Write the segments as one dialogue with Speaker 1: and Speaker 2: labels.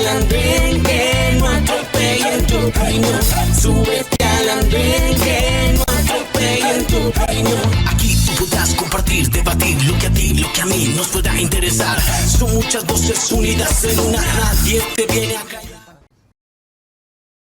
Speaker 1: al andén, que no atropellen tu reino. Súbete al andén, que no atropellen tu reino. Aquí tú podrás compartir, debatir lo que a ti, lo que a mí nos pueda interesar. Son muchas voces unidas en una, nadie te viene a callar.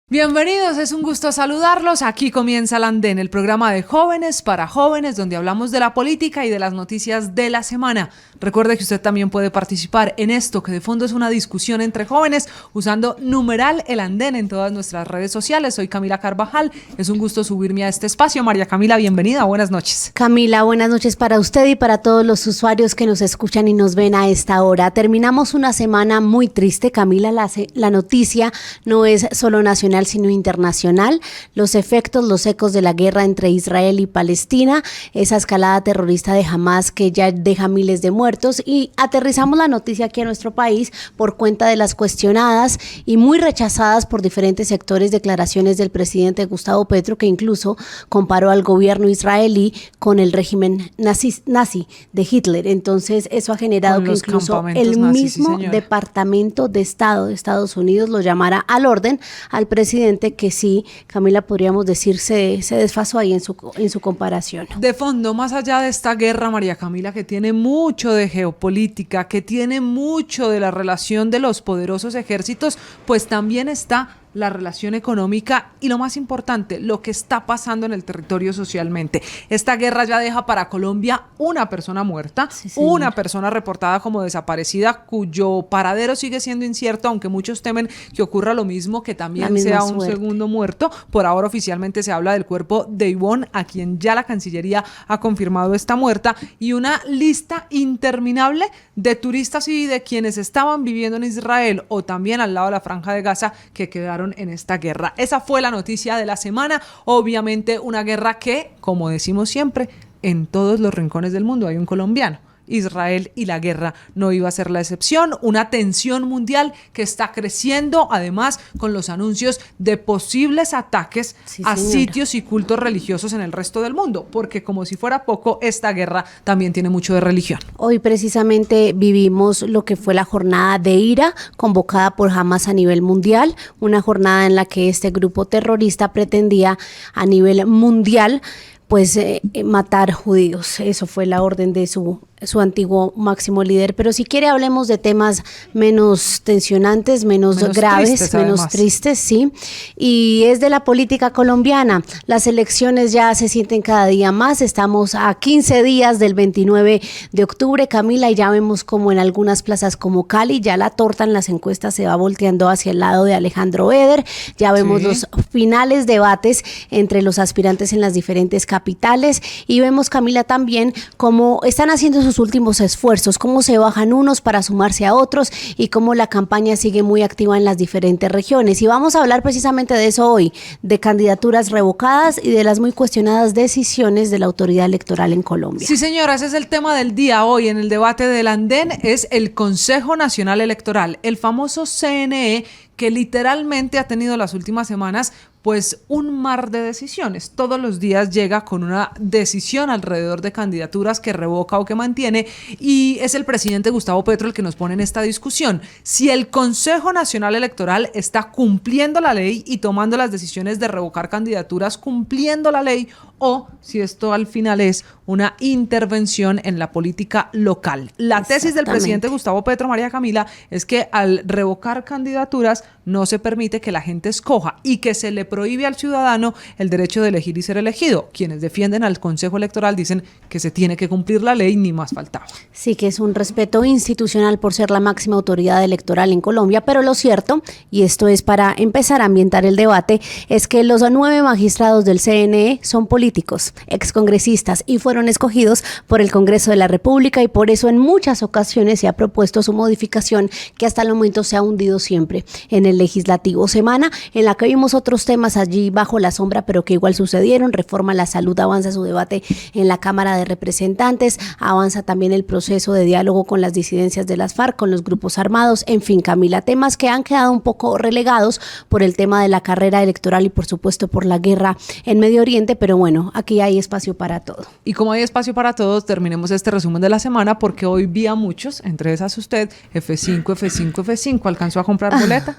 Speaker 2: Bienvenidos, es un gusto saludarlos. Aquí comienza el Andén, el programa de jóvenes para jóvenes, donde hablamos de la política y de las noticias de la semana. Recuerde que usted también puede participar en esto, que de fondo es una discusión entre jóvenes, usando numeral el Andén en todas nuestras redes sociales. Soy Camila Carvajal, es un gusto subirme a este espacio. María Camila, bienvenida, buenas noches.
Speaker 3: Camila, buenas noches para usted y para todos los usuarios que nos escuchan y nos ven a esta hora. Terminamos una semana muy triste, Camila. La noticia no es solo nacional, sino internacional. Los efectos, los ecos de la guerra entre Israel y Palestina, esa escalada terrorista de Hamas que ya deja miles de muertos, y aterrizamos la noticia aquí a nuestro país por cuenta de las cuestionadas y muy rechazadas por diferentes sectores declaraciones del presidente Gustavo Petro, que incluso comparó al gobierno israelí con el régimen nazi de Hitler. Entonces eso ha generado que incluso el mismo Departamento de Estado de Estados Unidos lo llamara al orden al presidente, que sí, Camila, podríamos decir se desfasó ahí en su comparación.
Speaker 2: De fondo, más allá de esta guerra, María Camila, que tiene mucho de geopolítica, que tiene mucho de la relación de los poderosos ejércitos, pues también está la relación económica y, lo más importante, lo que está pasando en el territorio socialmente. Esta guerra ya deja para Colombia una persona muerta, sí, una persona reportada como desaparecida, cuyo paradero sigue siendo incierto, aunque muchos temen que ocurra lo mismo, que también sea un segundo muerto. Por ahora oficialmente se habla del cuerpo de Ivonne, a quien ya la Cancillería ha confirmado está muerta, y una lista interminable de turistas y de quienes estaban viviendo en Israel o también al lado de la Franja de Gaza que quedaron en esta guerra. Esa fue la noticia de la semana. Obviamente una guerra que, como decimos siempre, en todos los rincones del mundo hay un colombiano. Israel y la guerra no iba a ser la excepción. Una tensión mundial que está creciendo, además con los anuncios de posibles ataques a sitios y cultos religiosos en el resto del mundo, porque como si fuera poco, esta guerra también tiene mucho de religión.
Speaker 3: Hoy precisamente vivimos lo que fue la jornada de ira convocada por Hamas a nivel mundial, una jornada en la que este grupo terrorista pretendía a nivel mundial pues matar judíos. Eso fue la orden de su antiguo máximo líder. Pero si quiere hablemos de temas menos tensionantes, menos graves, menos tristes, sí. Y es de la política colombiana. Las elecciones ya se sienten cada día más. Estamos a 15 días del 29 de octubre, Camila, y ya vemos como en algunas plazas como Cali, ya la torta en las encuestas se va volteando hacia el lado de Alejandro Eder. Ya vemos los finales debates entre los aspirantes en las diferentes capitales, y vemos, Camila, también cómo están haciendo sus últimos esfuerzos, cómo se bajan unos para sumarse a otros y cómo la campaña sigue muy activa en las diferentes regiones. Y vamos a hablar precisamente de eso hoy, de candidaturas revocadas y de las muy cuestionadas decisiones de la autoridad electoral en Colombia.
Speaker 2: Sí, señora, ese es el tema del día hoy en el debate del Andén, es el Consejo Nacional Electoral, el famoso CNE, que literalmente ha tenido las últimas semanas pues un mar de decisiones. Todos los días llega con una decisión alrededor de candidaturas que revoca o que mantiene, y es el presidente Gustavo Petro el que nos pone en esta discusión. Si el Consejo Nacional Electoral está cumpliendo la ley y tomando las decisiones de revocar candidaturas cumpliendo la ley, o si esto al final es una intervención en la política local. La tesis del presidente Gustavo Petro, María Camila, es que al revocar candidaturas no se permite que la gente escoja y que se le prohíbe al ciudadano el derecho de elegir y ser elegido. Quienes defienden al Consejo Electoral dicen que se tiene que cumplir la ley, ni más faltaba.
Speaker 3: Sí, que es un respeto institucional por ser la máxima autoridad electoral en Colombia, pero lo cierto, y esto es para empezar a ambientar el debate, es que los 9 magistrados del CNE son políticos, excongresistas, y fueron escogidos por el Congreso de la República, y por eso en muchas ocasiones se ha propuesto su modificación, que hasta el momento se ha hundido siempre en el legislativo. Semana en la que vimos otros temas allí bajo la sombra, pero que igual sucedieron. Reforma a la salud avanza su debate en la Cámara de Representantes, avanza también el proceso de diálogo con las disidencias de las FARC, con los grupos armados, en fin, Camila, temas que han quedado un poco relegados por el tema de la carrera electoral y por supuesto por la guerra en Medio Oriente, pero bueno, bueno, aquí hay espacio para todo.
Speaker 2: Y como hay espacio para todos, terminemos este resumen de la semana porque hoy vi a muchos, entre esas usted, F5, ¿alcanzó a comprar boleta?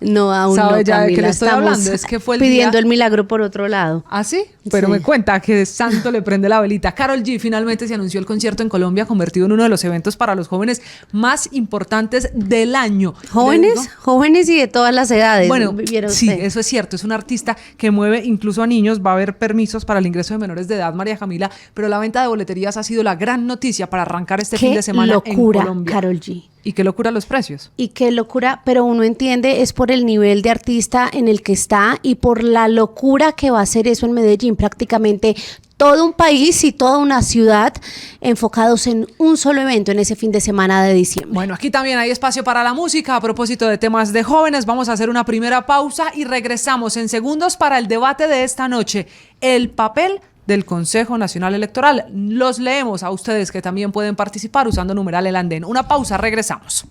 Speaker 3: No, aún
Speaker 2: ¿Sabe
Speaker 3: no,
Speaker 2: ya de qué le
Speaker 3: Camila,
Speaker 2: estoy
Speaker 3: estamos
Speaker 2: hablando? Es que fue el
Speaker 3: pidiendo
Speaker 2: día...
Speaker 3: el milagro por otro lado.
Speaker 2: ¿Ah, sí? Pero
Speaker 3: Sí.
Speaker 2: me cuenta que santo le prende la velita. Karol G finalmente se anunció el concierto en Colombia, convertido en uno de los eventos para los jóvenes más importantes del año.
Speaker 3: Jóvenes y de todas las edades.
Speaker 2: Bueno,
Speaker 3: ¿Vieron
Speaker 2: sí,
Speaker 3: usted?
Speaker 2: eso es cierto. Es un artista que mueve incluso a niños. Va a haber permisos para el ingreso de menores de edad, María Camila, pero la venta de boleterías ha sido la gran noticia para arrancar este fin de semana
Speaker 3: locura,
Speaker 2: en Colombia.
Speaker 3: Karol G.
Speaker 2: Y qué locura los precios.
Speaker 3: Y qué locura, pero uno entiende es por el nivel de artista en el que está y por la locura que va a ser eso en Medellín. Prácticamente todo un país y toda una ciudad enfocados en un solo evento en ese fin de semana de diciembre.
Speaker 2: Bueno, aquí también hay espacio para la música. A propósito de temas de jóvenes, vamos a hacer una primera pausa y regresamos en segundos para el debate de esta noche. El papel del Consejo Nacional Electoral. Los leemos a ustedes que también pueden participar usando numeral El Andén. Una pausa, regresamos.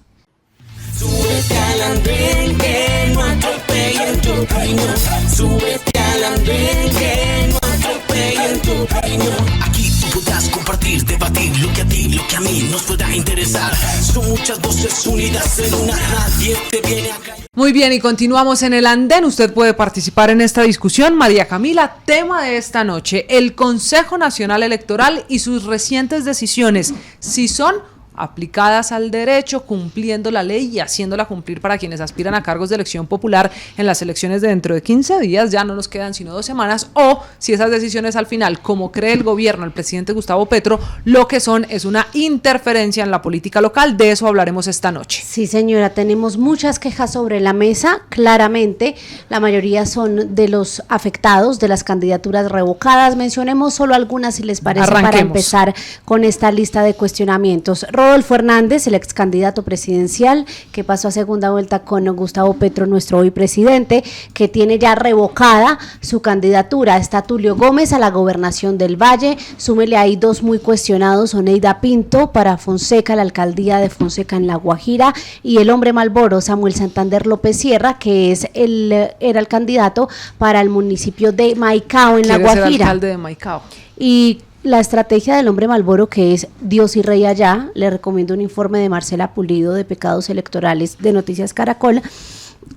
Speaker 1: Súbete al andén que no atropellen tu reino. Súbete al andén que no atropellen tu reino. Aquí tú podrás compartir, debatir lo que a ti, lo que a mí nos pueda interesar. Son muchas voces unidas en una, nadie te viene a callar.
Speaker 2: Muy bien, y continuamos en El Andén. Usted puede participar en esta discusión. María Camila, tema de esta noche, el Consejo Nacional Electoral y sus recientes decisiones, si son aplicadas al derecho, cumpliendo la ley y haciéndola cumplir para quienes aspiran a cargos de elección popular en las elecciones de dentro de 15 días, ya no nos quedan sino 2 semanas, o si esas decisiones al final, como cree el gobierno, el presidente Gustavo Petro, lo que son es una interferencia en la política local. De eso hablaremos esta noche.
Speaker 3: Sí, señora, tenemos muchas quejas sobre la mesa, claramente, la mayoría son de los afectados, de las candidaturas revocadas. Mencionemos solo algunas, si les parece,
Speaker 2: Arranquemos.
Speaker 3: para empezar con esta lista de cuestionamientos. Rodolfo Hernández, el ex candidato presidencial, que pasó a segunda vuelta con Gustavo Petro, nuestro hoy presidente, que tiene ya revocada su candidatura. Está Tulio Gómez a la gobernación del Valle, súmele ahí 2 muy cuestionados, Oneida Pinto para Fonseca, la alcaldía de Fonseca en La Guajira, y el hombre Malboro, Samuel Santander López Sierra, que era el candidato para el municipio de Maicao en La
Speaker 2: ¿Quiere ser
Speaker 3: Guajira.
Speaker 2: alcalde de Maicao?
Speaker 3: Y la estrategia del hombre Malboro, que es Dios y Rey allá, le recomiendo un informe de Marcela Pulido de Pecados Electorales de Noticias Caracol.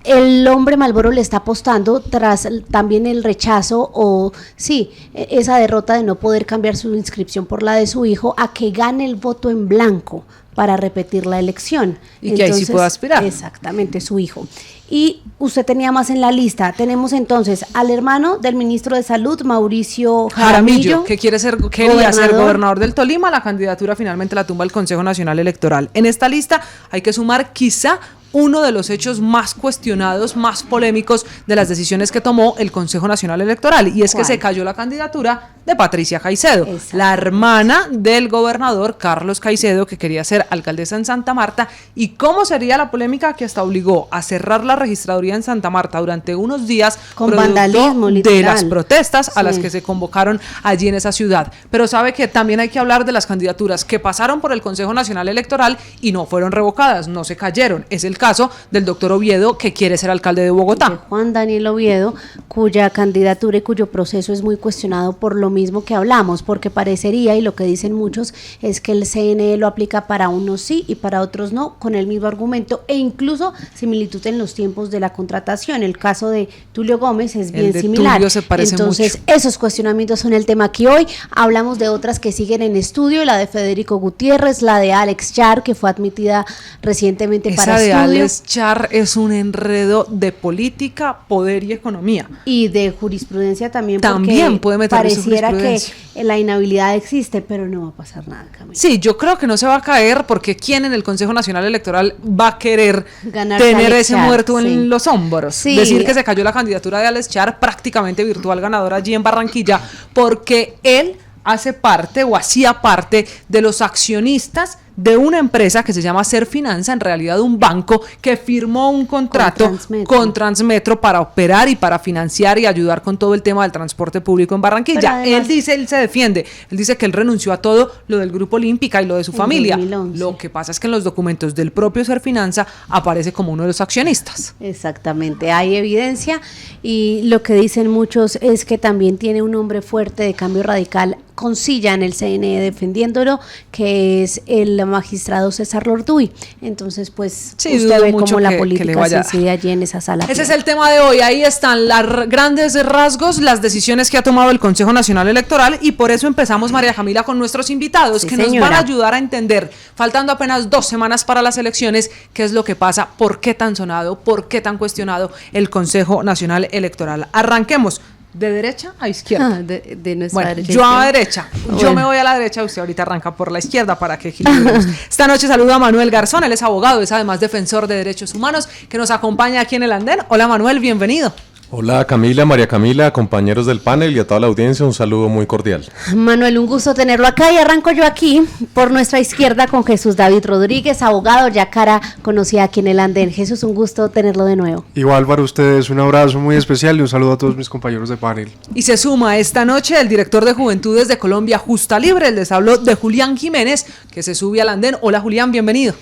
Speaker 3: El hombre Malboro le está apostando tras también el rechazo o sí, esa derrota de no poder cambiar su inscripción por la de su hijo, a que gane el voto en blanco para repetir la elección.
Speaker 2: Y que ahí sí pueda aspirar.
Speaker 3: Exactamente, su hijo. Y usted tenía más en la lista. Tenemos entonces al hermano del ministro de Salud, Mauricio Jaramillo,
Speaker 2: que quería ser gobernador del Tolima. La candidatura finalmente la tumba el Consejo Nacional Electoral. En esta lista hay que sumar quizá uno de los hechos más cuestionados, más polémicos de las decisiones que tomó el Consejo Nacional Electoral, y es que se cayó la candidatura de Patricia Caicedo, la hermana del gobernador Carlos Caicedo, que quería ser alcaldesa en Santa Marta. ¿Y cómo sería la polémica que hasta obligó a cerrar la registraduría en Santa Marta durante unos días
Speaker 3: con vandalismo
Speaker 2: de
Speaker 3: literal,
Speaker 2: las protestas a las que se convocaron allí en esa ciudad? Pero sabe que también hay que hablar de las candidaturas que pasaron por el Consejo Nacional Electoral y no fueron revocadas, no se cayeron. Es el caso del doctor Oviedo, que quiere ser alcalde de Bogotá.
Speaker 3: De Juan Daniel Oviedo, cuya candidatura y cuyo proceso es muy cuestionado por lo mismo que hablamos, porque parecería, y lo que dicen muchos, es que el CNE lo aplica para unos sí y para otros no, con el mismo argumento e incluso similitud en los tiempos de la contratación. El caso de Tulio Gómez es bien similar.
Speaker 2: Tulio se parece
Speaker 3: Entonces,
Speaker 2: mucho.
Speaker 3: esos cuestionamientos son el tema aquí hoy. Hablamos de otras que siguen en estudio, la de Federico Gutiérrez, la de Alex Char, que fue admitida recientemente para
Speaker 2: Esa de
Speaker 3: estudio.
Speaker 2: Alex Char es un enredo de política, poder y economía.
Speaker 3: Y de jurisprudencia también,
Speaker 2: También puede meterle su
Speaker 3: pareciera que
Speaker 2: jurisprudencia.
Speaker 3: la inhabilidad existe, pero no va a pasar nada, Camila.
Speaker 2: Sí, yo creo que no se va a caer, porque ¿quién en el Consejo Nacional Electoral va a querer
Speaker 3: Ganarse
Speaker 2: tener
Speaker 3: Alex
Speaker 2: ese
Speaker 3: Char,
Speaker 2: muerto
Speaker 3: sí.
Speaker 2: en los hombros?
Speaker 3: Sí.
Speaker 2: Decir que se cayó la candidatura de Alex Char, prácticamente virtual ganador allí en Barranquilla, porque él hace parte o hacía parte de los accionistas de una empresa que se llama Serfinanza, en realidad un banco que firmó un contrato con Transmetro para operar y para financiar y ayudar con todo el tema del transporte público en Barranquilla. Además, él se defiende, él dice que él renunció a todo lo del Grupo Olímpica y lo de su familia. 2011. Lo que pasa es que en los documentos del propio Serfinanza aparece como uno de los accionistas.
Speaker 3: Exactamente, hay evidencia y lo que dicen muchos es que también tiene un hombre fuerte de Cambio Radical con silla en el CNE defendiéndolo, que es el magistrado César Lorduy. Entonces, pues, sí, usted ve cómo la política se incide allí en esa sala.
Speaker 2: Ese es el tema de hoy. Ahí están los grandes rasgos, las decisiones que ha tomado el Consejo Nacional Electoral, y por eso empezamos, María Camila, con nuestros invitados, que nos van a ayudar a entender, faltando apenas 2 semanas para las elecciones, qué es lo que pasa, por qué tan sonado, por qué tan cuestionado el Consejo Nacional Electoral. Arranquemos. ¿De derecha a izquierda?
Speaker 3: De nuestra derecha.
Speaker 2: Yo a derecha. Bueno. Yo me voy a la derecha, usted ahorita arranca por la izquierda para que equilibremos. Esta noche saludo a Manuel Garzón, él es abogado, es además defensor de derechos humanos, que nos acompaña aquí en el andén. Hola Manuel, bienvenido.
Speaker 4: Hola Camila, María Camila, compañeros del panel y a toda la audiencia, un saludo muy cordial.
Speaker 3: Manuel, un gusto tenerlo acá y arranco yo aquí por nuestra izquierda con Jesús David Rodríguez, abogado, ya cara conocida aquí en el andén. Jesús, un gusto tenerlo de nuevo.
Speaker 5: Igual para ustedes, un abrazo muy especial y un saludo a todos mis compañeros de panel.
Speaker 2: Y se suma esta noche el director de Juventudes de Colombia Justa Libre, les hablo de Julián Jiménez, que se sube al andén. Hola Julián, bienvenido.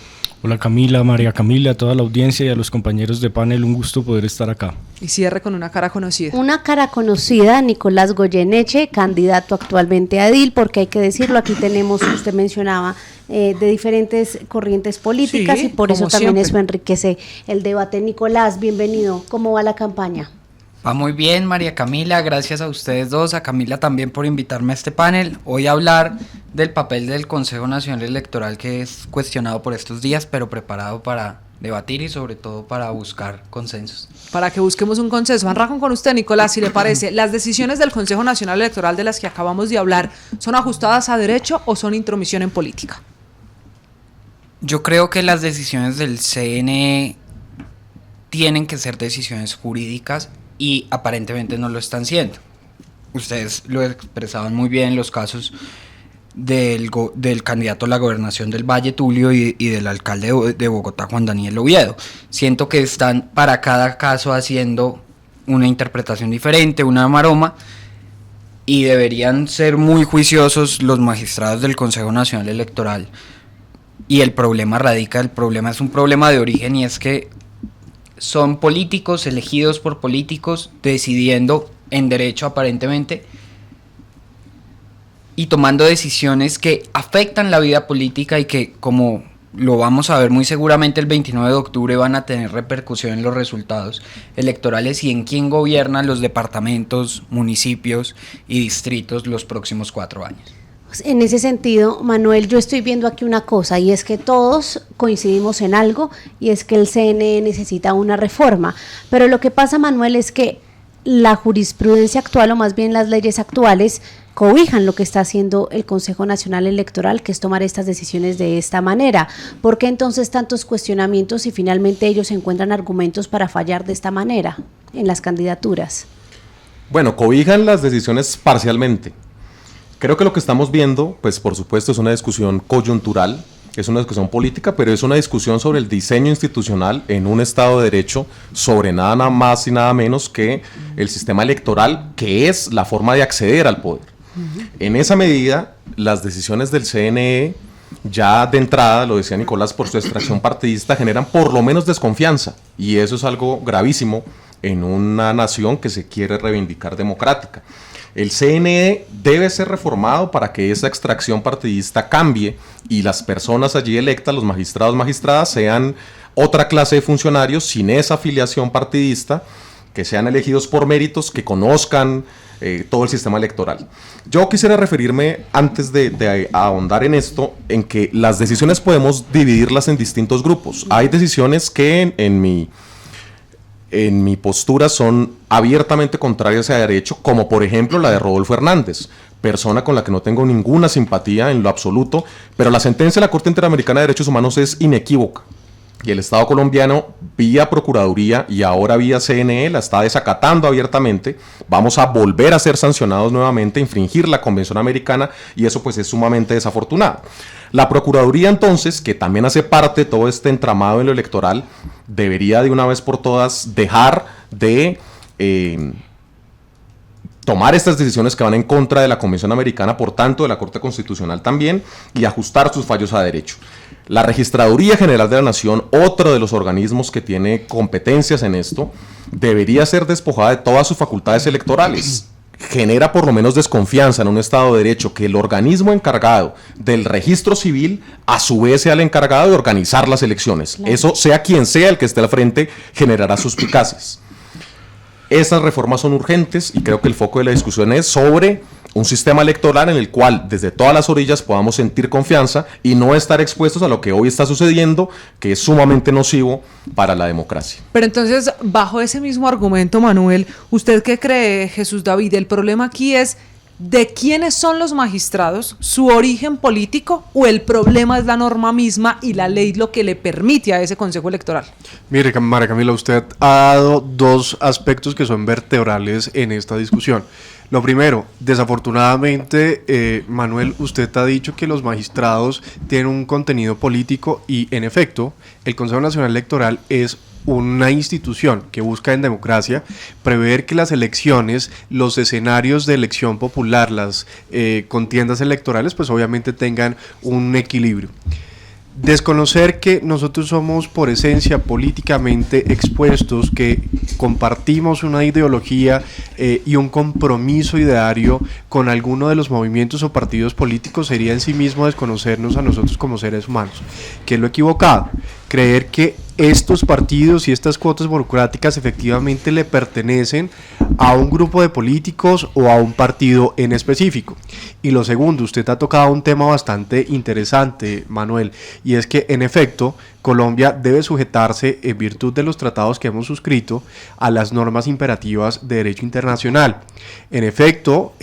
Speaker 6: Hola Camila, María Camila, a toda la audiencia y a los compañeros de panel, un gusto poder estar acá.
Speaker 2: Y cierre con una cara conocida.
Speaker 3: Una cara conocida, Nicolás Goyeneche, candidato actualmente a edil, porque hay que decirlo, aquí tenemos, usted mencionaba, de diferentes corrientes políticas, sí, y por eso también siempre. Eso enriquece el debate. Nicolás, bienvenido, ¿cómo va la campaña?
Speaker 7: Va muy bien, María Camila, gracias a ustedes dos, a Camila también por invitarme a este panel. Hoy a hablar del papel del Consejo Nacional Electoral, que es cuestionado por estos días, pero preparado para debatir y sobre todo para buscar consensos.
Speaker 2: Para que busquemos un consenso. Arranco con usted, Nicolás, si le parece. ¿Las decisiones del Consejo Nacional Electoral de las que acabamos de hablar son ajustadas a derecho o son intromisión en política?
Speaker 7: Yo creo que las decisiones del CNE tienen que ser decisiones jurídicas y aparentemente no lo están siendo. Ustedes lo expresaban muy bien en los casos del candidato a la gobernación del Valle, Tulio, y del alcalde de Bogotá, Juan Daniel Oviedo. Siento que están para cada caso haciendo una interpretación diferente, una maroma, y deberían ser muy juiciosos los magistrados del Consejo Nacional Electoral. Y el problema es un problema de origen, y es que son políticos elegidos por políticos decidiendo en derecho aparentemente y tomando decisiones que afectan la vida política y que, como lo vamos a ver muy seguramente el 29 de octubre, van a tener repercusión en los resultados electorales y en quién gobierna los departamentos, municipios y distritos los próximos 4 años.
Speaker 3: En ese sentido, Manuel, yo estoy viendo aquí una cosa, y es que todos coincidimos en algo, y es que el CNE necesita una reforma. Pero lo que pasa, Manuel, es que la jurisprudencia actual, o más bien las leyes actuales, cobijan lo que está haciendo el Consejo Nacional Electoral, que es tomar estas decisiones de esta manera. ¿Por qué entonces tantos cuestionamientos y finalmente ellos encuentran argumentos para fallar de esta manera en las candidaturas?
Speaker 4: Bueno, cobijan las decisiones parcialmente. Creo que lo que estamos viendo, pues por supuesto es una discusión coyuntural, es una discusión política, pero es una discusión sobre el diseño institucional en un Estado de Derecho, sobre nada más y nada menos que el sistema electoral, que es la forma de acceder al poder. En esa medida, las decisiones del CNE, ya de entrada, lo decía Nicolás, por su extracción partidista, generan por lo menos desconfianza, y eso es algo gravísimo en una nación que se quiere reivindicar democrática. El CNE debe ser reformado para que esa extracción partidista cambie y las personas allí electas, los magistrados, magistradas, sean otra clase de funcionarios sin esa afiliación partidista, que sean elegidos por méritos, que conozcan todo el sistema electoral. Yo quisiera referirme, antes de ahondar en esto, en que las decisiones podemos dividirlas en distintos grupos. Hay decisiones que en mi postura son abiertamente contrarias a derecho, como por ejemplo la de Rodolfo Hernández, persona con la que no tengo ninguna simpatía en lo absoluto, pero la sentencia de la Corte Interamericana de Derechos Humanos es inequívoca. y el Estado colombiano, vía Procuraduría y ahora vía CNE, la está desacatando abiertamente. Vamos a volver a ser sancionados nuevamente, infringir la Convención Americana, y eso pues es sumamente desafortunado. La Procuraduría entonces, que también hace parte de todo este entramado en lo electoral, debería de una vez por todas dejar de tomar estas decisiones que van en contra de la Convención Americana, por tanto de la Corte Constitucional también, y ajustar sus fallos a derecho. La Registraduría General de la Nación, otro de los organismos que tiene competencias en esto, debería ser despojada de todas sus facultades electorales. Genera por lo menos desconfianza en un Estado de Derecho que el organismo encargado del registro civil a su vez sea el encargado de organizar las elecciones. Claro. Eso, sea quien sea el que esté al frente, generará suspicacias. Esas reformas son urgentes y creo que el foco de la discusión es sobre un sistema electoral en el cual desde todas las orillas podamos sentir confianza y no estar expuestos a lo que hoy está sucediendo, que es sumamente nocivo para la democracia.
Speaker 2: Pero entonces, bajo ese mismo argumento, Manuel, ¿usted qué cree, Jesús David? El problema aquí es ¿de quiénes son los magistrados, su origen político, o el problema es la norma misma y la ley lo que le permite a ese Consejo Electoral?
Speaker 5: Mire, María Camila, usted ha dado dos aspectos que son vertebrales en esta discusión. Lo primero, desafortunadamente, Manuel, usted ha dicho que los magistrados tienen un contenido político y, en efecto, el Consejo Nacional Electoral es una institución que busca en democracia prever que las elecciones, los escenarios de elección popular, las contiendas electorales, pues obviamente tengan un equilibrio. Desconocer que nosotros somos por esencia políticamente expuestos, que compartimos una ideología y un compromiso ideario con alguno de los movimientos o partidos políticos sería en sí mismo desconocernos a nosotros como seres humanos, que es lo equivocado. Creer que estos partidos y estas cuotas burocráticas efectivamente le pertenecen a un grupo de políticos o a un partido en específico. Y lo segundo, usted ha tocado un tema bastante interesante, Manuel, y es que en efecto Colombia debe sujetarse, en virtud de los tratados que hemos suscrito, a las normas imperativas de derecho internacional. En efecto,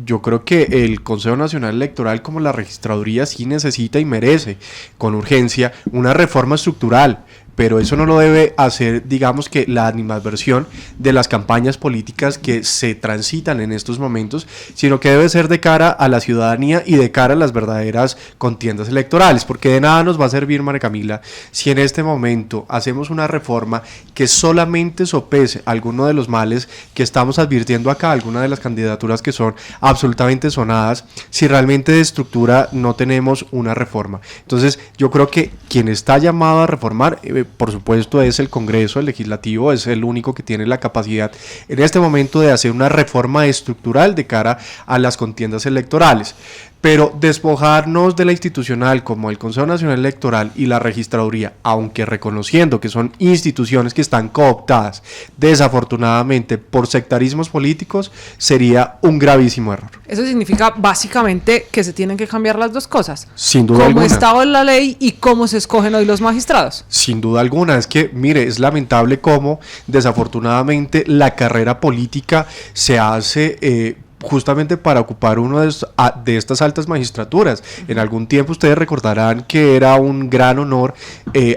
Speaker 5: yo creo que el Consejo Nacional Electoral, como la Registraduría, sí necesita y merece con urgencia una reforma estructural, pero eso no lo debe hacer, digamos, que la animadversión de las campañas políticas que se transitan en estos momentos, sino que debe ser de cara a la ciudadanía y de cara a las verdaderas contiendas electorales, porque de nada nos va a servir, María Camila, si en este momento hacemos una reforma que solamente sopese alguno de los males que estamos advirtiendo acá, alguna de las candidaturas que son absolutamente sonadas, si realmente de estructura no tenemos una reforma. Entonces, yo creo que quien está llamado a reformar, por supuesto, es el Congreso, el Legislativo, es el único que tiene la capacidad en este momento de hacer una reforma estructural de cara a las contiendas electorales. Pero despojarnos de la institucional como el Consejo Nacional Electoral y la Registraduría, aunque reconociendo que son instituciones que están cooptadas desafortunadamente por sectarismos políticos, sería un gravísimo error.
Speaker 2: Eso significa básicamente que se tienen que cambiar las dos cosas.
Speaker 5: Sin duda alguna.
Speaker 2: Cómo estaba en la ley y cómo se escogen hoy los magistrados.
Speaker 5: Sin duda alguna, es que, mire, es lamentable cómo desafortunadamente la carrera política se hace justamente para ocupar uno de estas altas magistraturas. En algún tiempo ustedes recordarán que era un gran honor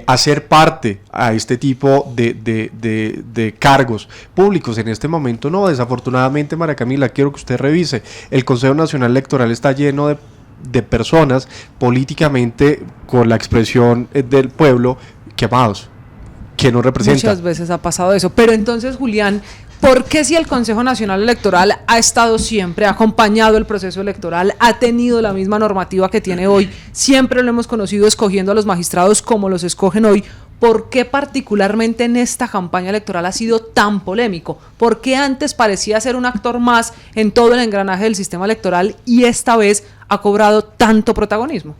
Speaker 5: hacer parte a este tipo de cargos públicos. En este momento no, desafortunadamente, María Camila, quiero que usted revise, el Consejo Nacional Electoral está lleno de personas políticamente, con la expresión del pueblo, quemados, que no representan.
Speaker 2: Muchas veces ha pasado eso, pero entonces, Julián, ¿por qué si el Consejo Nacional Electoral ha estado siempre, ha acompañado el proceso electoral, ha tenido la misma normativa que tiene hoy, siempre lo hemos conocido escogiendo a los magistrados como los escogen hoy, ¿por qué particularmente en esta campaña electoral ha sido tan polémico? ¿Por qué antes parecía ser un actor más en todo el engranaje del sistema electoral y esta vez ha cobrado tanto protagonismo?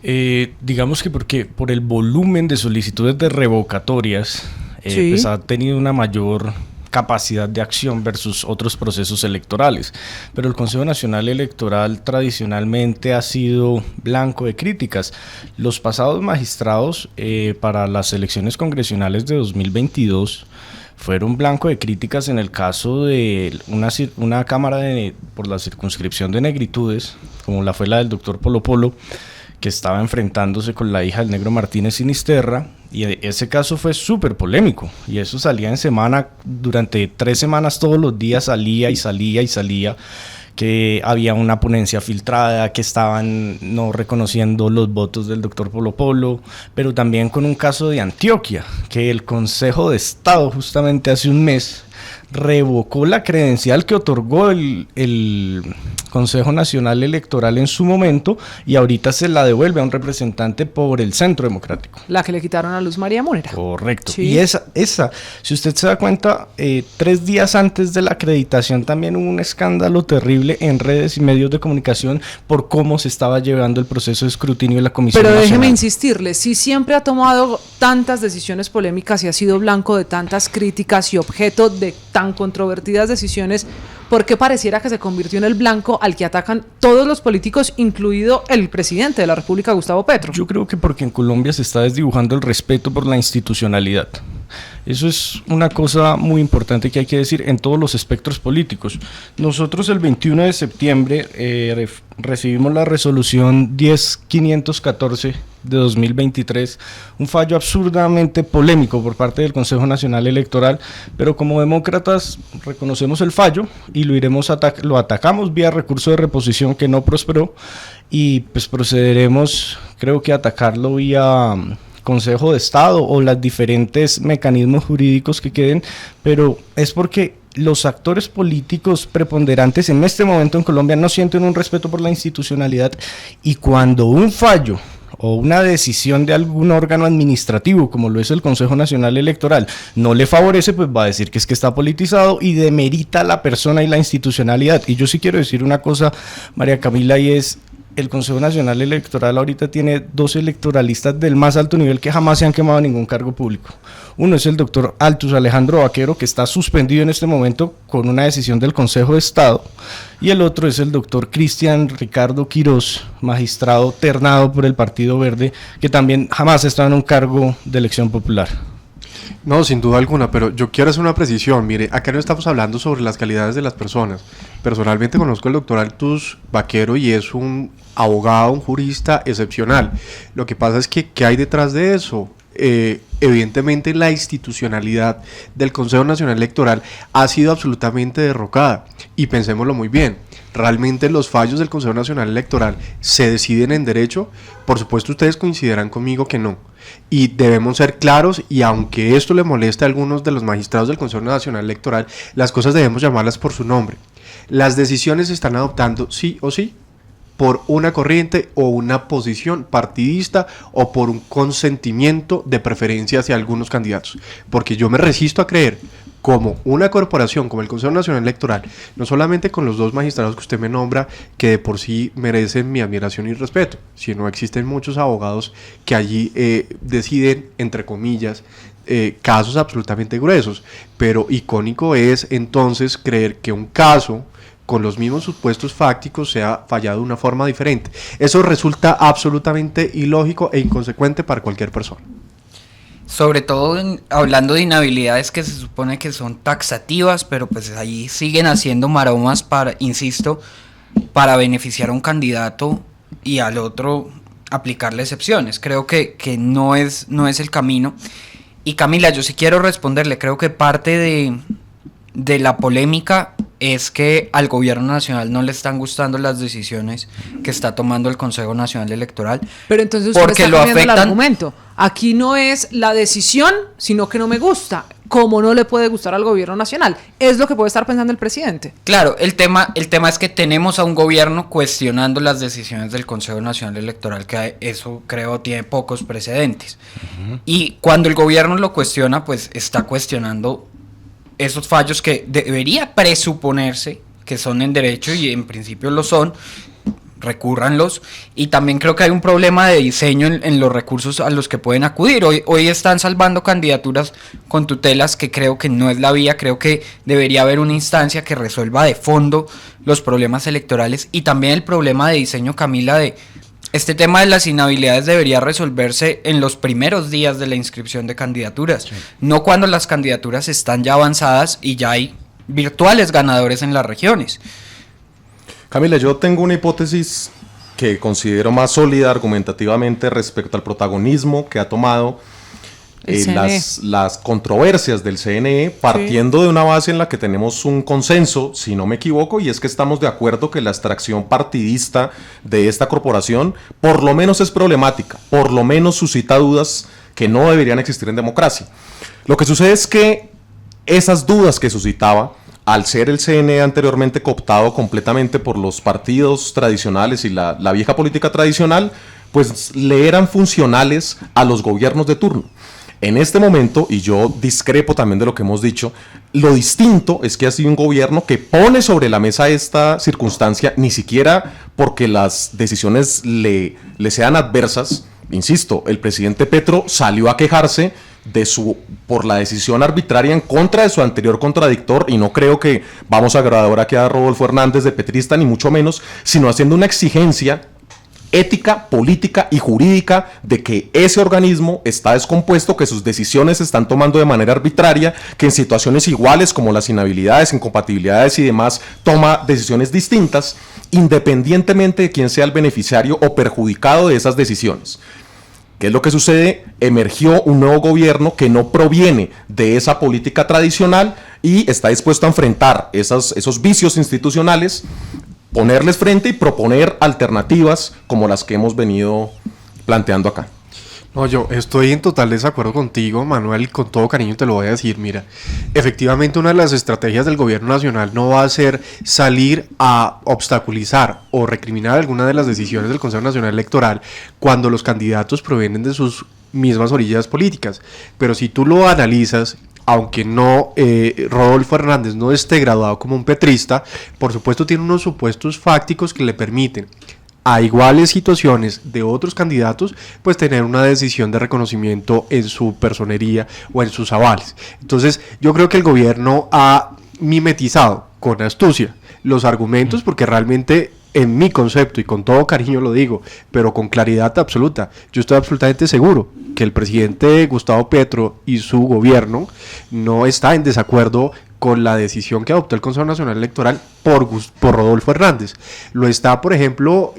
Speaker 6: Digamos que porque por el volumen de solicitudes de revocatorias,
Speaker 2: Sí.
Speaker 6: pues ha tenido una mayor capacidad de acción versus otros procesos electorales, pero el Consejo Nacional Electoral tradicionalmente ha sido blanco de críticas. Los pasados magistrados para las elecciones congresionales de 2022 fueron blanco de críticas en el caso de una cámara por la circunscripción de negritudes, como fue la del doctor Polo Polo, que estaba enfrentándose con la hija del Negro Martínez Sinisterra, y ese caso fue súper polémico, y eso salía en semana, durante 3 semanas todos los días salía, que había una ponencia filtrada, que estaban no reconociendo los votos del doctor Polo Polo, pero también con un caso de Antioquia, que el Consejo de Estado justamente hace un mes revocó la credencial que otorgó el Consejo Nacional Electoral en su momento, y ahorita se la devuelve a un representante por el Centro Democrático.
Speaker 2: La que le quitaron a Luz María Múnera.
Speaker 6: Correcto.
Speaker 2: Sí.
Speaker 6: Y esa, si usted se da cuenta, 3 días antes de la acreditación también hubo un escándalo terrible en redes y medios de comunicación por cómo se estaba llevando el proceso de escrutinio de la Comisión
Speaker 2: Pero
Speaker 6: Nacional.
Speaker 2: déjeme insistirle, si siempre ha tomado tantas decisiones polémicas y ha sido blanco de tantas críticas y objeto de tan controvertidas decisiones, ¿por qué pareciera que se convirtió en el blanco al que atacan todos los políticos, incluido el presidente de la República, Gustavo Petro?
Speaker 6: Yo creo que porque en Colombia se está desdibujando el respeto por la institucionalidad. Eso es una cosa muy importante que hay que decir en todos los espectros políticos. Nosotros el 21 de septiembre recibimos la resolución 10514 de 2023, un fallo absurdamente polémico por parte del Consejo Nacional Electoral, pero como demócratas reconocemos el fallo y lo atacamos vía recurso de reposición que no prosperó, y pues procederemos, creo que a atacarlo vía Consejo de Estado o los diferentes mecanismos jurídicos que queden, pero es porque los actores políticos preponderantes en este momento en Colombia no sienten un respeto por la institucionalidad, y cuando un fallo o una decisión de algún órgano administrativo, como lo es el Consejo Nacional Electoral, no le favorece, pues va a decir que es que está politizado y demerita a la persona y la institucionalidad. Y yo sí quiero decir una cosa, María Camila, y es: el Consejo Nacional Electoral ahorita tiene 2 electoralistas del más alto nivel que jamás se han quemado ningún cargo público. Uno es el doctor Altus Alejandro Vaquero, que está suspendido en este momento con una decisión del Consejo de Estado, y el otro es el doctor Cristian Ricardo Quirós, magistrado ternado por el Partido Verde, que también jamás está en un cargo de elección popular.
Speaker 5: No, sin duda alguna, pero yo quiero hacer una precisión. Mire, acá no estamos hablando sobre las calidades de las personas. Personalmente conozco al doctor Altus Vaquero y es un abogado, un jurista excepcional. Lo que pasa es que, ¿qué hay detrás de eso? Evidentemente la institucionalidad del Consejo Nacional Electoral ha sido absolutamente derrocada, y pensémoslo muy bien. ¿Realmente los fallos del Consejo Nacional Electoral se deciden en derecho? Por supuesto, ustedes coincidirán conmigo que no, y debemos ser claros, y aunque esto le moleste a algunos de los magistrados del Consejo Nacional Electoral, las cosas debemos llamarlas por su nombre. Las decisiones se están adoptando sí o sí por una corriente o una posición partidista o por un consentimiento de preferencia hacia algunos candidatos, porque yo me resisto a creer como una corporación como el Consejo Nacional Electoral, no solamente con los 2 magistrados que usted me nombra, que de por sí merecen mi admiración y respeto, sino existen muchos abogados que allí deciden, entre comillas, casos absolutamente gruesos, pero icónico es entonces creer que un caso con los mismos supuestos fácticos se ha fallado de una forma diferente. Eso resulta absolutamente ilógico e inconsecuente para cualquier persona.
Speaker 7: Sobre todo hablando de inhabilidades que se supone que son taxativas, pero pues ahí siguen haciendo maromas para, insisto, para beneficiar a un candidato y al otro aplicarle excepciones. Creo que no es el camino. Y Camila, yo sí quiero responderle, creo que parte de la polémica es que al gobierno nacional no le están gustando las decisiones que está tomando el Consejo Nacional Electoral.
Speaker 2: Pero entonces usted
Speaker 7: porque
Speaker 2: está
Speaker 7: lo
Speaker 2: cambiando el
Speaker 7: afectan.
Speaker 2: argumento. Aquí no es la decisión, sino que no me gusta. Como no le puede gustar al gobierno nacional. Es lo que puede estar pensando el presidente.
Speaker 7: Claro, el tema es que tenemos a un gobierno cuestionando las decisiones del Consejo Nacional Electoral, que eso creo tiene pocos precedentes. Y cuando el gobierno lo cuestiona, pues está cuestionando esos fallos que debería presuponerse que son en derecho, y en principio lo son. Recúrranlos. Y también creo que hay un problema de diseño en los recursos a los que pueden acudir. Hoy están salvando candidaturas con tutelas, que creo que no es la vía. Creo que debería haber una instancia que resuelva de fondo los problemas electorales, y también el problema de diseño, Camila, de este tema de las inhabilidades debería resolverse en los primeros días de la inscripción de candidaturas, sí. No cuando las candidaturas están ya avanzadas y ya hay virtuales ganadores en las regiones.
Speaker 4: Camila, yo tengo una hipótesis que considero más sólida argumentativamente respecto al protagonismo que ha tomado las controversias del CNE, partiendo de una base en la que tenemos un consenso, si no me equivoco, y es que estamos de acuerdo que la extracción partidista de esta corporación por lo menos es problemática, por lo menos suscita dudas que no deberían existir en democracia. Lo que sucede es que esas dudas que suscitaba, al ser el CNE anteriormente cooptado completamente por los partidos tradicionales y la vieja política tradicional, pues le eran funcionales a los gobiernos de turno. En este momento, y yo discrepo también de lo que hemos dicho, lo distinto es que ha sido un gobierno que pone sobre la mesa esta circunstancia, ni siquiera porque las decisiones le sean adversas. Insisto, el presidente Petro salió a quejarse por la decisión arbitraria en contra de su anterior contradictor, y no creo que vamos a agradar aquí a Rodolfo Hernández de petrista, ni mucho menos, sino haciendo una exigencia ética, política y jurídica de que ese organismo está descompuesto, que sus decisiones se están tomando de manera arbitraria, que en situaciones iguales como las inhabilidades, incompatibilidades y demás toma decisiones distintas, independientemente de quién sea el beneficiario o perjudicado de esas decisiones. ¿Qué es lo que sucede? Emergió un nuevo gobierno que no proviene de esa política tradicional y está dispuesto a enfrentar esos vicios institucionales, ponerles frente y proponer alternativas como las que hemos venido planteando acá.
Speaker 5: No, yo estoy en total desacuerdo contigo, Manuel, con todo cariño te lo voy a decir. Mira, efectivamente una de las estrategias del gobierno nacional no va a ser salir a obstaculizar o recriminar alguna de las decisiones del Consejo Nacional Electoral cuando los candidatos provienen de sus mismas orillas políticas. Pero si tú lo analizas, aunque no, Rodolfo Hernández no esté graduado como un petrista, por supuesto tiene unos supuestos fácticos que le permiten a iguales situaciones de otros candidatos, pues tener una decisión de reconocimiento en su personería o en sus avales. Entonces, yo creo que el gobierno ha mimetizado con astucia los argumentos, porque realmente, en mi concepto, y con todo cariño lo digo, pero con claridad absoluta, yo estoy absolutamente seguro que el presidente Gustavo Petro y su gobierno no está en desacuerdo con la decisión que adoptó el Consejo Nacional Electoral por Rodolfo Hernández. Lo está, por ejemplo,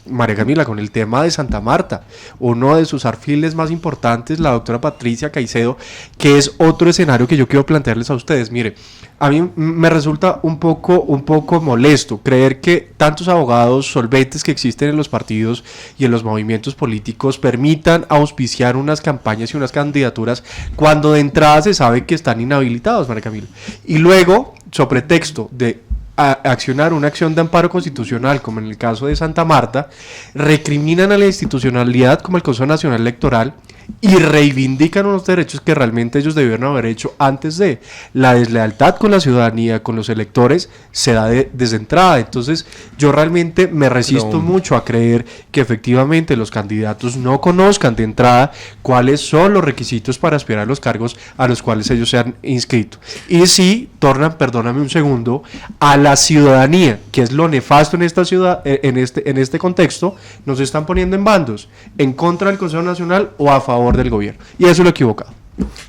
Speaker 5: María Camila, con el tema de Santa Marta, uno de sus alfiles más importantes, la doctora Patricia Caicedo, que es otro escenario que yo quiero plantearles a ustedes. Mire, a mí me resulta un poco molesto creer que tantos abogados solventes que existen en los partidos y en los movimientos políticos permitan auspiciar unas campañas y unas candidaturas cuando de entrada se sabe que están inhabilitados, María Camila. Y luego, sobre pretexto de accionar una acción de amparo constitucional, como en el caso de Santa Marta, recriminan a la institucionalidad como el Consejo Nacional Electoral y reivindican unos derechos que realmente ellos debieron haber hecho antes de. La deslealtad con la ciudadanía, con los electores, se da desde entrada. Entonces yo realmente me resisto mucho a creer que efectivamente los candidatos no conozcan de entrada cuáles son los requisitos para aspirar a los cargos a los cuales ellos se han inscrito. Y si tornan, perdóname un segundo, a la ciudadanía, que es lo nefasto en esta ciudad, en este contexto, nos están poniendo en bandos, en contra del Consejo Nacional o a favor del gobierno, y eso es lo equivocado.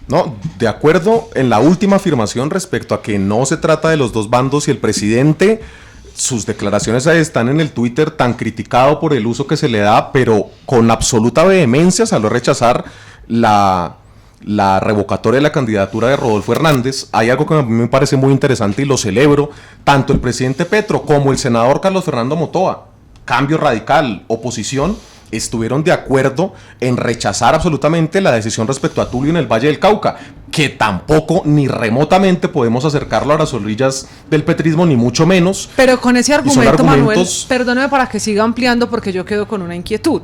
Speaker 4: No, de acuerdo en la última afirmación respecto a que no se trata de los dos bandos, y el presidente, sus declaraciones están en el Twitter tan criticado por el uso que se le da, pero con absoluta vehemencia salió a rechazar la revocatoria de la candidatura de Rodolfo Hernández. Hay algo que a mí me parece muy interesante y lo celebro. Tanto el presidente Petro como el senador Carlos Fernando Motoa, Cambio Radical, oposición, estuvieron de acuerdo en rechazar absolutamente la decisión respecto a Tulio en el Valle del Cauca, que tampoco ni remotamente podemos acercarlo a las orillas del petrismo, ni mucho menos.
Speaker 2: Pero con ese argumento, Manuel, perdóneme para que siga ampliando, porque yo quedo con una inquietud.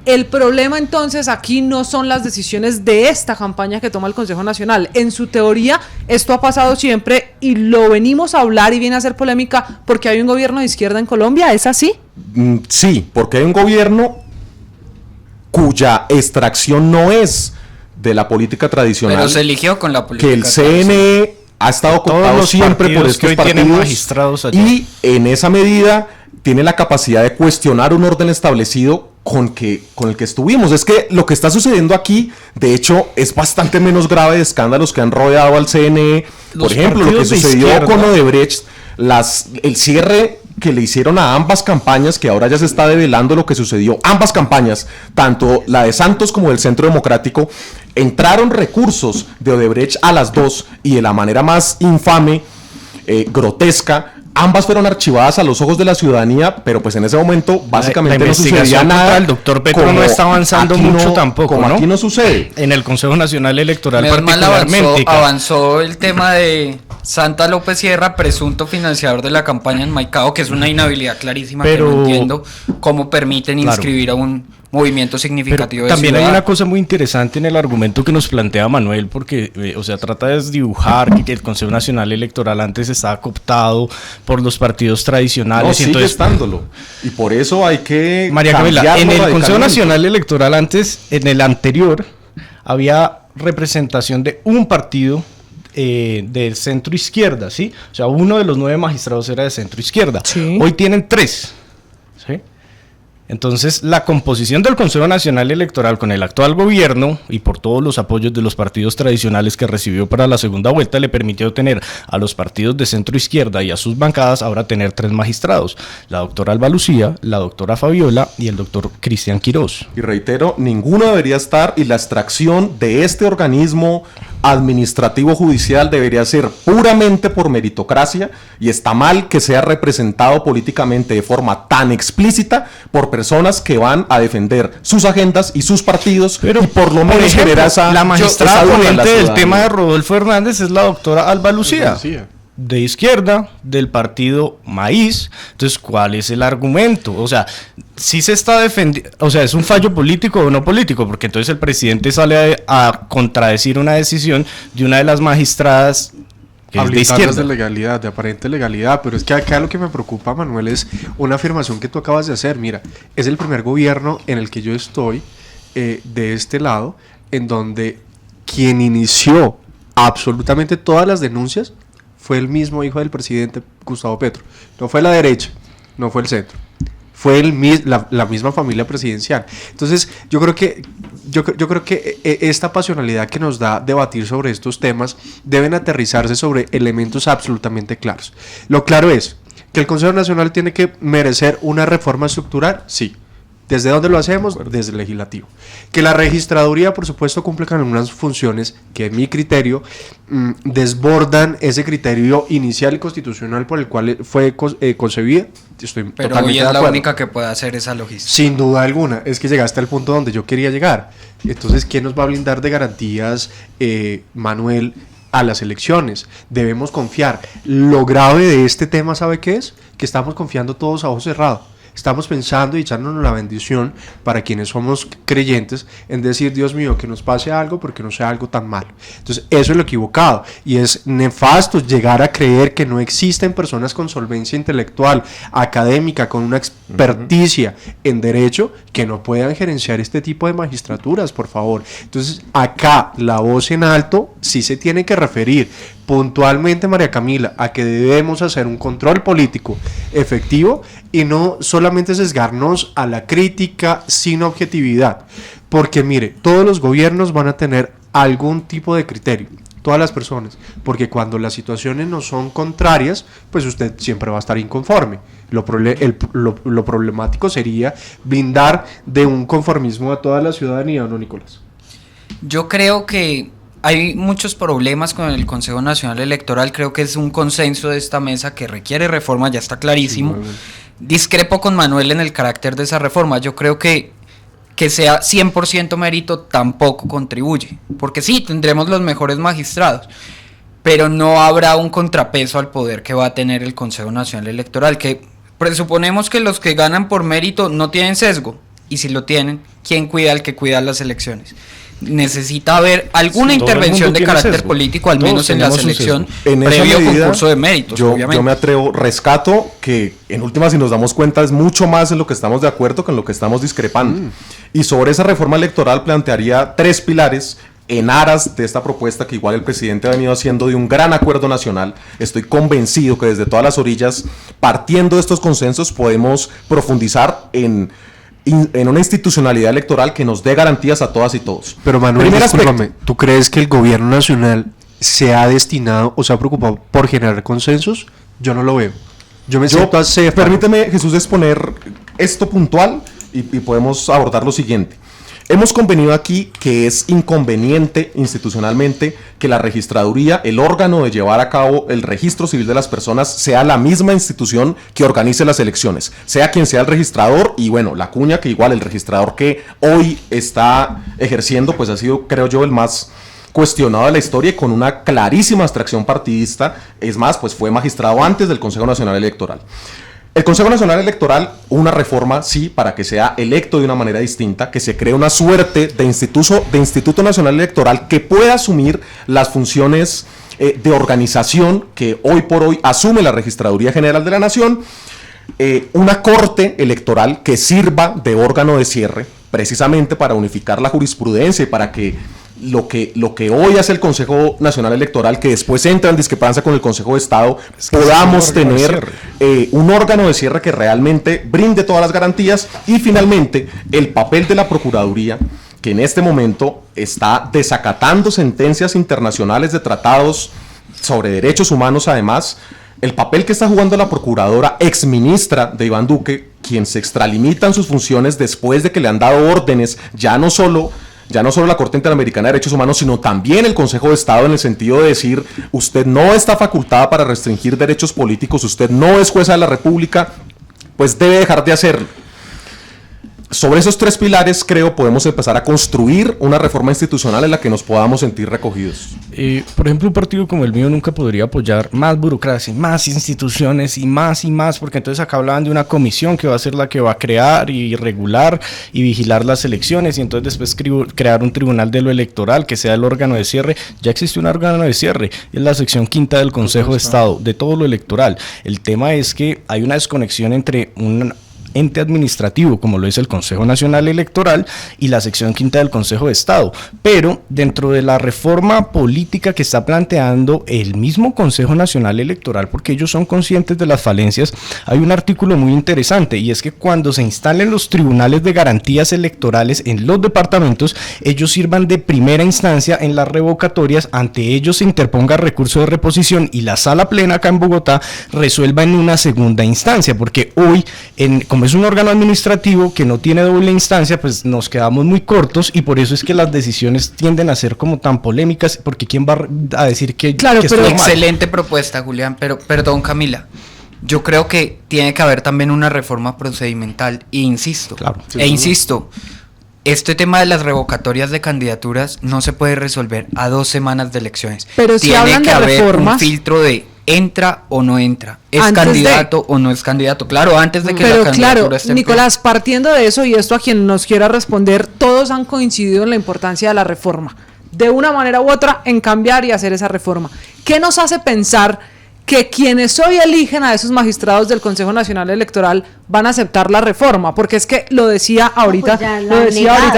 Speaker 2: El problema entonces aquí no son las decisiones de esta campaña que toma el Consejo Nacional. En su teoría esto ha pasado siempre y lo venimos a hablar y viene a ser polémica porque hay un gobierno de izquierda en Colombia, ¿es así?
Speaker 4: Sí, porque hay un gobierno cuya extracción no es de la política tradicional.
Speaker 7: Pero se eligió con la política
Speaker 4: que el CNE ha estado cooptado siempre por estos partidos y en esa medida tiene la capacidad de cuestionar un orden establecido con el que estuvimos. Es que lo que está sucediendo aquí, de hecho, es bastante menos grave de escándalos que han rodeado al CNE. Por ejemplo, lo que sucedió con Odebrecht, el cierre que le hicieron a ambas campañas, que ahora ya se está develando lo que sucedió, ambas campañas, tanto la de Santos como del Centro Democrático, entraron recursos de Odebrecht a las dos y de la manera más infame, grotesca. Ambas fueron archivadas a los ojos de la ciudadanía, pero pues en ese momento básicamente no sucedía nada.
Speaker 6: El doctor Petro no está avanzando mucho tampoco,
Speaker 4: como
Speaker 6: ¿no?
Speaker 4: Aquí no sucede.
Speaker 6: En el Consejo Nacional Electoral
Speaker 7: Menos mal
Speaker 6: particularmente.
Speaker 7: avanzó el tema de Santa López Sierra, presunto financiador de la campaña en Maicao, que es una inhabilidad clarísima,
Speaker 6: Pero,
Speaker 7: que no entiendo cómo permiten
Speaker 6: claro,
Speaker 7: inscribir a un movimiento significativo
Speaker 6: pero
Speaker 7: de
Speaker 6: también hay
Speaker 7: ciudad.
Speaker 6: una cosa muy interesante en el argumento que nos plantea Manuel, porque, o sea, trata de desdibujar que el Consejo Nacional Electoral antes estaba cooptado por los partidos tradicionales.
Speaker 4: No,
Speaker 6: y
Speaker 4: sigue
Speaker 6: entonces,
Speaker 4: estándolo. Y por eso hay que
Speaker 6: María Camila, en
Speaker 4: cambiarlo
Speaker 6: el Consejo
Speaker 4: radicalmente.
Speaker 6: Nacional Electoral antes, en el anterior, había representación de un partido de centro izquierda, ¿sí? O sea, uno de los 9 magistrados era de centro izquierda.
Speaker 2: Sí.
Speaker 6: Hoy tienen 3, ¿sí? Entonces, la composición del Consejo Nacional Electoral con el actual gobierno y por todos los apoyos de los partidos tradicionales que recibió para la segunda vuelta le permitió tener a los partidos de centro izquierda y a sus bancadas ahora tener 3 magistrados, la doctora Alba Lucía, la doctora Fabiola y el doctor Cristian Quirós.
Speaker 4: Y reitero, ninguno debería estar, y la extracción de este organismo administrativo judicial debería ser puramente por meritocracia, y está mal que sea representado políticamente de forma tan explícita por personas que van a defender sus agendas y sus partidos, y por lo menos
Speaker 6: ejemplo,
Speaker 4: genera esa
Speaker 6: la magistrada
Speaker 4: esa duda en la
Speaker 6: ponente del
Speaker 4: ciudadanía.
Speaker 6: tema de Rodolfo Hernández es la doctora Alba Lucía, de izquierda, del partido Maíz. Entonces, ¿cuál es el argumento? O sea, si se está defendiendo, o sea, ¿es un fallo político o no político? Porque entonces el presidente sale a contradecir una decisión de una de las magistradas que es de izquierda.
Speaker 5: De legalidad, de aparente legalidad, pero es que acá lo que me preocupa, Manuel, es una afirmación que tú acabas de hacer. Mira, es el primer gobierno en el que yo estoy de este lado, en donde quien inició absolutamente todas las denuncias fue el mismo hijo del presidente Gustavo Petro. No fue la derecha, no fue el centro, fue la misma familia presidencial. Entonces, yo creo que esta pasionalidad que nos da debatir sobre estos temas deben aterrizarse sobre elementos absolutamente claros. Lo claro es que el Consejo Nacional tiene que merecer una reforma estructural, sí. ¿Desde dónde lo hacemos? Desde el legislativo. Que la registraduría, por supuesto, cumple con unas funciones que, en mi criterio, desbordan ese criterio inicial y constitucional por el cual fue concebida. Estoy
Speaker 7: Pero
Speaker 5: totalmente
Speaker 7: hoy
Speaker 5: de
Speaker 7: es la
Speaker 5: acuerdo.
Speaker 7: única que puede hacer esa logística.
Speaker 5: Sin duda alguna, es que llegaste al punto donde yo quería llegar. Entonces, ¿quién nos va a blindar de garantías, Manuel, a las elecciones? Debemos confiar. Lo grave de este tema, ¿sabe qué es? Que estamos confiando todos a ojos cerrados. Estamos pensando y echándonos la bendición para quienes somos creyentes en decir, Dios mío, que nos pase algo porque no sea algo tan malo. Entonces, eso es lo equivocado, y es nefasto llegar a creer que no existen personas con solvencia intelectual, académica, con una experticia en derecho, que no puedan gerenciar este tipo de magistraturas, por favor. Entonces, acá la voz en alto sí se tiene que referir puntualmente, María Camila, a que debemos hacer un control político efectivo y no solamente sesgarnos a la crítica sin objetividad, porque mire, todos los gobiernos van a tener algún tipo de criterio, todas las personas, porque cuando las situaciones no son contrarias, pues usted siempre va a estar inconforme. Lo problemático sería blindar de un conformismo a toda la ciudadanía, ¿no, Nicolás?
Speaker 7: Yo creo que hay muchos problemas con el Consejo Nacional Electoral. Creo que es un consenso de esta mesa que requiere reforma, ya está clarísimo. Sí, discrepo con Manuel en el carácter de esa reforma. Yo creo que sea 100% mérito tampoco contribuye, porque sí, tendremos los mejores magistrados, pero no habrá un contrapeso al poder que va a tener el Consejo Nacional Electoral, que presuponemos que los que ganan por mérito no tienen sesgo, y si lo tienen, ¿quién cuida al que cuida las elecciones? Necesita haber alguna intervención de carácter sesgo político, al menos en la selección, previo concurso de méritos, obviamente.
Speaker 4: Yo me atrevo, rescato que en última, si nos damos cuenta, es mucho más en lo que estamos de acuerdo que en lo que estamos discrepando. Y sobre esa reforma electoral plantearía 3 pilares en aras de esta propuesta que igual el presidente ha venido haciendo de un gran acuerdo nacional. Estoy convencido que desde todas las orillas, partiendo de estos consensos, podemos profundizar en una institucionalidad electoral que nos dé garantías a todas y todos.
Speaker 5: Pero Manuel, discúlpame, ¿tú crees que el gobierno nacional se ha destinado o se ha preocupado por generar consensos? Yo no lo veo. Yo me siento acéfalo.
Speaker 4: Permíteme, Jesús, exponer esto puntual y podemos abordar lo siguiente. Hemos convenido aquí que es inconveniente institucionalmente que la registraduría, el órgano de llevar a cabo el registro civil de las personas, sea la misma institución que organice las elecciones, sea quien sea el registrador. Y bueno, la cuña que igual el registrador que hoy está ejerciendo, pues ha sido, creo yo, el más cuestionado de la historia y con una clarísima abstracción partidista. Es más, pues fue magistrado antes del Consejo Nacional Electoral. El Consejo Nacional Electoral, una reforma, sí, para que sea electo de una manera distinta, que se cree una suerte de Instituto Nacional Electoral que pueda asumir las funciones de organización que hoy por hoy asume la Registraduría General de la Nación, una corte electoral que sirva de órgano de cierre, precisamente para unificar la jurisprudencia y para que lo que hoy hace el Consejo Nacional Electoral, que después entra en discrepancia con el Consejo de Estado, podamos tener un órgano de cierre que realmente brinde todas las garantías. Y finalmente, el papel de la Procuraduría, que en este momento está desacatando sentencias internacionales de tratados sobre derechos humanos. Además, el papel que está jugando la procuradora exministra de Iván Duque, quien se extralimita en sus funciones después de que le han dado órdenes, ya no solo la Corte Interamericana de Derechos Humanos, sino también el Consejo de Estado, en el sentido de decir: usted no está facultada para restringir derechos políticos, usted no es jueza de la República, pues debe dejar de hacerlo. Sobre esos tres pilares, creo, podemos empezar a construir una reforma institucional en la que nos podamos sentir recogidos.
Speaker 6: Por ejemplo, un partido como el mío nunca podría apoyar más burocracia, más instituciones y más, porque entonces acá hablaban de una comisión que va a ser la que va a crear y regular y vigilar las elecciones, y entonces después crear un tribunal de lo electoral que sea el órgano de cierre. Ya existe un órgano de cierre, es la sección 5ª del Consejo de Estado, de todo lo electoral. El tema es que hay una desconexión entre un ente administrativo como lo es el Consejo Nacional Electoral y la sección 5ª del Consejo de Estado, pero dentro de la reforma política que está planteando el mismo Consejo Nacional Electoral, porque ellos son conscientes de las falencias, hay un artículo muy interesante, y es que cuando se instalen los tribunales de garantías electorales en los departamentos, ellos sirvan de primera instancia en las revocatorias, ante ellos se interponga recurso de reposición y la sala plena acá en Bogotá resuelva en una segunda instancia, porque hoy, como es un órgano administrativo que no tiene doble instancia, pues nos quedamos muy cortos, y por eso es que las decisiones tienden a ser como tan polémicas, porque ¿quién va a decir que,
Speaker 7: claro,
Speaker 6: que
Speaker 7: pero
Speaker 6: estuvo mal?
Speaker 7: Excelente propuesta, Julián, pero perdón, Camila, yo creo que tiene que haber también una reforma procedimental, e insisto, este tema de las revocatorias de candidaturas no se puede resolver a 2 semanas de elecciones.
Speaker 2: Pero si
Speaker 7: tiene
Speaker 2: hablan
Speaker 7: que
Speaker 2: de
Speaker 7: haber
Speaker 2: reformas,
Speaker 7: un filtro de entra o no entra, es
Speaker 2: antes
Speaker 7: candidato o no es candidato, claro, antes de que la
Speaker 2: Pero
Speaker 7: candidatura
Speaker 2: claro,
Speaker 7: esté en
Speaker 2: Nicolás, partiendo de eso, y esto a quien nos quiera responder, todos han coincidido en la importancia de la reforma, de una manera u otra, en cambiar y hacer esa reforma. ¿Qué nos hace pensar que quienes hoy eligen a esos magistrados del Consejo Nacional Electoral van a aceptar la reforma? Porque es que lo decía ahorita,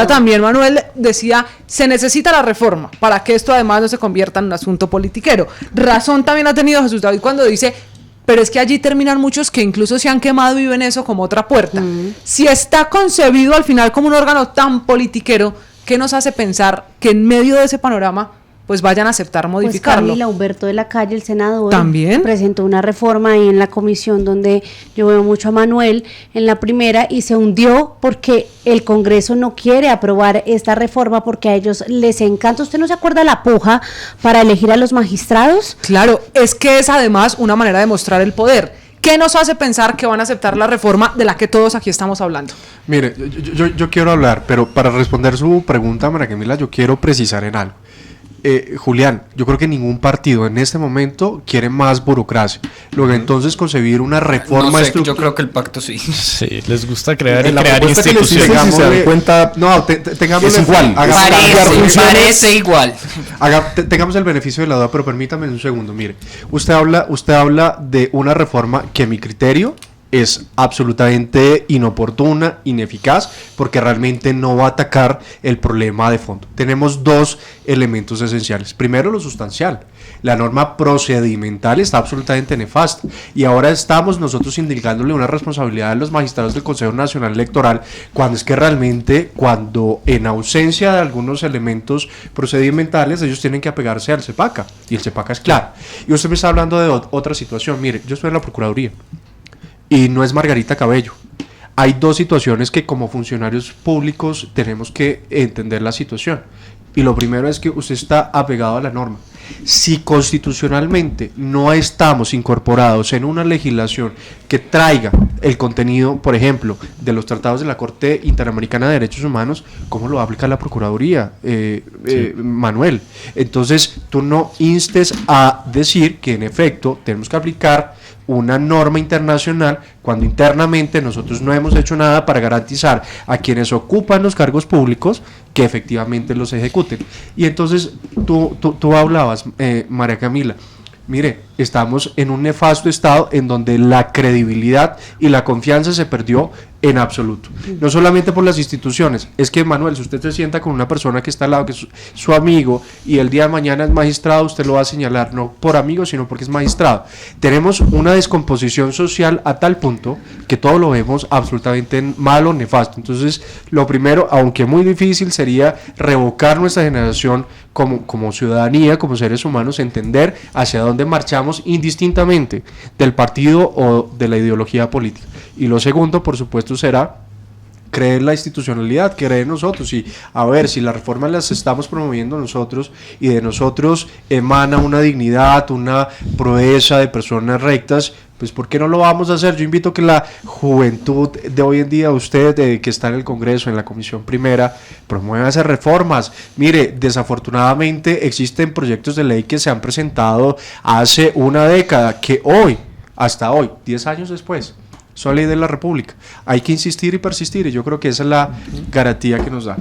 Speaker 2: también Manuel, decía, se necesita la reforma para que esto además no se convierta en un asunto politiquero. Razón también ha tenido Jesús David cuando dice: pero es que allí terminan muchos que incluso se han quemado y ven eso como otra puerta. Si está concebido al final como un órgano tan politiquero, ¿qué nos hace pensar que en medio de ese panorama pues vayan a aceptar modificarlo?
Speaker 3: Pues Camila, Humberto de la Calle, el senador,
Speaker 2: ¿también
Speaker 3: presentó una reforma ahí en la comisión donde yo veo mucho a Manuel en la primera, y se hundió porque el Congreso no quiere aprobar esta reforma porque a ellos les encanta. ¿Usted no se acuerda la puja para elegir a los magistrados?
Speaker 2: Claro, es que es además una manera de mostrar el poder. ¿Qué nos hace pensar que van a aceptar la reforma de la que todos aquí estamos hablando?
Speaker 5: Mire, yo quiero hablar, pero para responder su pregunta, María Camila, yo quiero precisar en algo. Julián, yo creo que ningún partido en este momento quiere más burocracia. Luego, entonces, concebir una reforma estructural.
Speaker 7: Yo creo que el pacto sí.
Speaker 6: Sí, les gusta crear
Speaker 4: instituciones. Si se dan cuenta,
Speaker 5: tengámosle,
Speaker 4: es igual.
Speaker 7: Parece igual.
Speaker 5: Tengamos el beneficio de la duda, pero permítame un segundo. Mire, usted habla de una reforma que, a mi criterio, es absolutamente inoportuna, ineficaz, porque realmente no va a atacar el problema de fondo. Tenemos 2 elementos esenciales. Primero, lo sustancial. La norma procedimental está absolutamente nefasta, y ahora estamos nosotros indilgándole una responsabilidad a los magistrados del Consejo Nacional Electoral, cuando es que realmente, cuando en ausencia de algunos elementos procedimentales, ellos tienen que apegarse al CEPACA, y el CEPACA es claro. Y usted me está hablando de otra situación. Mire, yo estoy en la Procuraduría. y no es Margarita Cabello. Hay dos situaciones que como funcionarios públicos tenemos que entender la situación. Y lo primero es que usted está apegado a la norma. Si constitucionalmente no estamos incorporados en una legislación que traiga el contenido, por ejemplo, de los tratados de la Corte Interamericana de Derechos Humanos, ¿cómo lo aplica la Procuraduría, Manuel? Entonces, tú no instes a decir que en efecto tenemos que aplicar una norma internacional cuando internamente nosotros no hemos hecho nada para garantizar a quienes ocupan los cargos públicos que efectivamente los ejecuten. Y entonces tú hablabas, María Camila, mire, estamos en un nefasto estado en donde la credibilidad y la confianza se perdió en absoluto. No solamente por las instituciones, es que Manuel, si usted se sienta con una persona que está al lado, que es su amigo, y el día de mañana es magistrado, usted lo va a señalar, no por amigo, sino porque es magistrado. Tenemos una descomposición social a tal punto que todo lo vemos absolutamente malo, nefasto. Entonces, lo primero, aunque muy difícil, sería revocar nuestra generación como ciudadanía, como seres humanos, entender hacia dónde marchamos indistintamente del partido o de la ideología política. Y lo segundo, por supuesto, será creer en la institucionalidad, creer en nosotros, y a ver, si las reformas las estamos promoviendo nosotros y de nosotros emana una dignidad, una proeza de personas rectas, pues ¿por qué no lo vamos a hacer? Yo invito a que la juventud de hoy en día, usted que está en el Congreso, en la Comisión Primera, promueva esas reformas. Mire, desafortunadamente existen proyectos de ley que se han presentado hace una década, que hoy, hasta hoy, 10 años después, son ley de la República. Hay que insistir y persistir, y yo creo que esa es la garantía que nos da.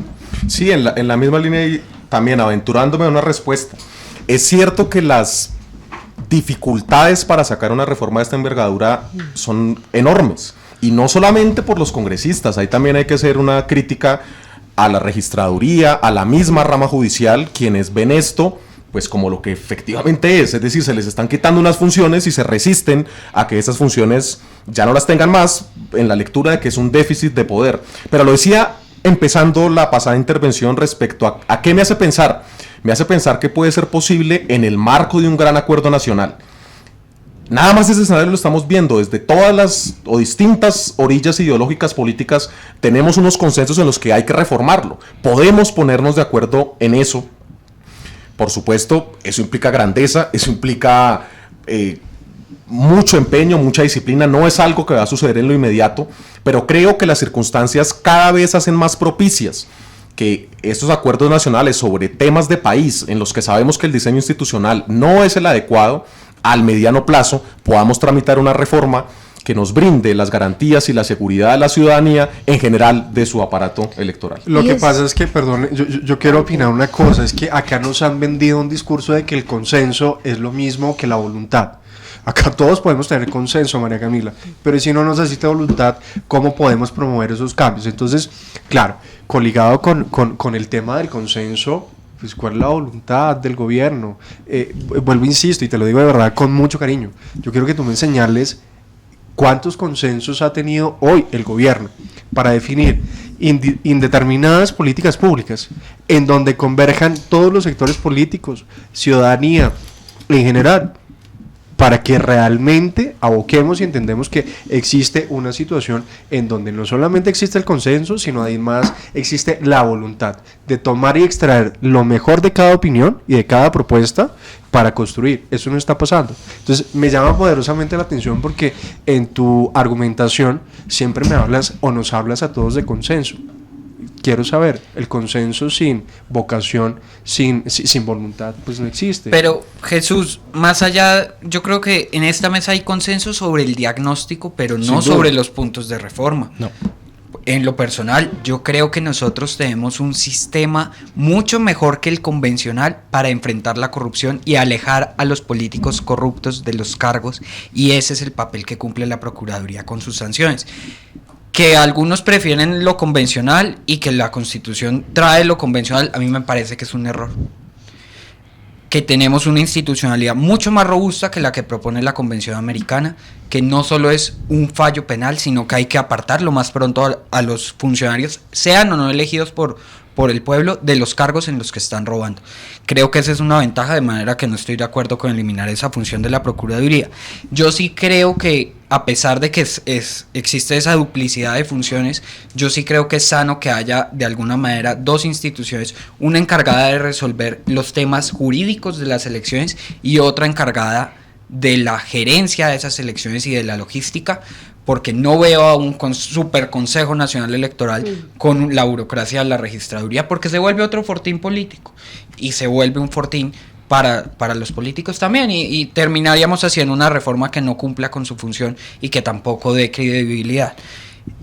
Speaker 4: Sí, en la misma línea, y también aventurándome a una respuesta. Es cierto que las dificultades para sacar una reforma de esta envergadura son enormes, y no solamente por los congresistas, ahí también hay que hacer una crítica a la registraduría, a la misma rama judicial, quienes ven esto pues como lo que efectivamente es decir, se les están quitando unas funciones y se resisten a que esas funciones ya no las tengan más, en la lectura de que es un déficit de poder. Pero lo decía empezando la pasada intervención respecto a qué me hace pensar. Me hace pensar que puede ser posible en el marco de un gran acuerdo nacional. Nada más ese escenario lo estamos viendo desde todas las o distintas orillas ideológicas políticas. Tenemos unos consensos en los que hay que reformarlo. Podemos ponernos de acuerdo en eso. Por supuesto, eso implica grandeza, eso implica mucho empeño, mucha disciplina. No es algo que va a suceder en lo inmediato, pero creo que las circunstancias cada vez hacen más propicias que estos acuerdos nacionales sobre temas de país, en los que sabemos que el diseño institucional no es el adecuado, al mediano plazo podamos tramitar una reforma que nos brinde las garantías y la seguridad de la ciudadanía en general de su aparato electoral.
Speaker 5: Lo que pasa es que, perdón, yo quiero opinar una cosa, es que acá nos han vendido un discurso de que el consenso es lo mismo que la voluntad. Acá todos podemos tener consenso, María Camila, pero si no nos asiste voluntad, ¿cómo podemos promover esos cambios? Entonces, claro, coligado con el tema del consenso, pues ¿cuál es la voluntad del gobierno? Vuelvo, insisto, y te lo digo de verdad con mucho cariño, yo quiero que tú me enseñales ¿cuántos consensos ha tenido hoy el gobierno para definir indeterminadas políticas públicas en donde converjan todos los sectores políticos, ciudadanía en general, para que realmente aboquemos y entendemos que existe una situación en donde no solamente existe el consenso, sino además existe la voluntad de tomar y extraer lo mejor de cada opinión y de cada propuesta para construir? Eso no está pasando. Entonces me llama poderosamente la atención porque en tu argumentación siempre me hablas o nos hablas a todos de consenso. Quiero saber, el consenso sin vocación, sin voluntad, pues no existe.
Speaker 7: Pero Jesús, más allá, yo creo que en esta mesa hay consenso sobre el diagnóstico, pero no sobre los puntos de reforma.
Speaker 6: No.
Speaker 7: En lo personal, yo creo que nosotros tenemos un sistema mucho mejor que el convencional para enfrentar la corrupción y alejar a los políticos corruptos de los cargos, y ese es el papel que cumple la Procuraduría con sus sanciones. Que algunos prefieren lo convencional y que la Constitución trae lo convencional, a mí me parece que es un error. Que tenemos una institucionalidad mucho más robusta que la que propone la Convención Americana, que no solo es un fallo penal, sino que hay que apartar lo más pronto a los funcionarios, sean o no elegidos por el pueblo, de los cargos en los que están robando. Creo que esa es una ventaja, de manera que no estoy de acuerdo con eliminar esa función de la Procuraduría. Yo sí creo que a pesar de que existe esa duplicidad de funciones, yo sí creo que es sano que haya de alguna manera dos instituciones, una encargada de resolver los temas jurídicos de las elecciones y otra encargada de la gerencia de esas elecciones y de la logística, porque no veo a un super Consejo Nacional Electoral con la burocracia de la registraduría, porque se vuelve otro fortín político y se vuelve un fortín para los políticos también, y terminaríamos haciendo una reforma que no cumpla con su función y que tampoco dé credibilidad.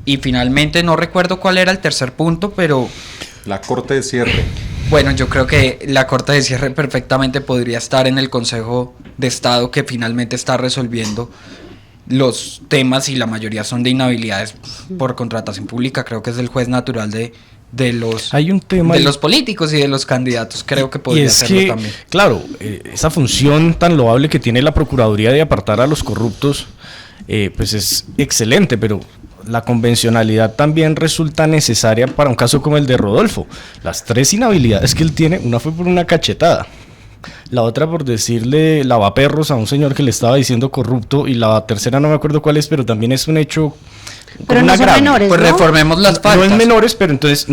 Speaker 7: Y finalmente no recuerdo cuál era el tercer punto, pero...
Speaker 4: La corte de cierre.
Speaker 7: Bueno, yo creo que la corte de cierre perfectamente podría estar en el Consejo de Estado, que finalmente está resolviendo los temas y la mayoría son de inhabilidades por contratación pública. Creo que es el juez natural de los,
Speaker 6: hay un tema
Speaker 7: de los políticos y de los candidatos. Creo que podría serlo también.
Speaker 6: Claro, esa función tan loable que tiene la Procuraduría de apartar a los corruptos, pues es excelente, pero la convencionalidad también resulta necesaria para un caso como el de Rodolfo. Las 3 inhabilidades que él tiene, una fue por una cachetada, la otra por decirle lavaperros a un señor que le estaba diciendo corrupto, y la tercera no me acuerdo cuál es, pero también es un hecho...
Speaker 3: Pero no son menores,
Speaker 7: pues
Speaker 3: ¿no?
Speaker 7: Reformemos las faltas.
Speaker 6: No es menores, pero entonces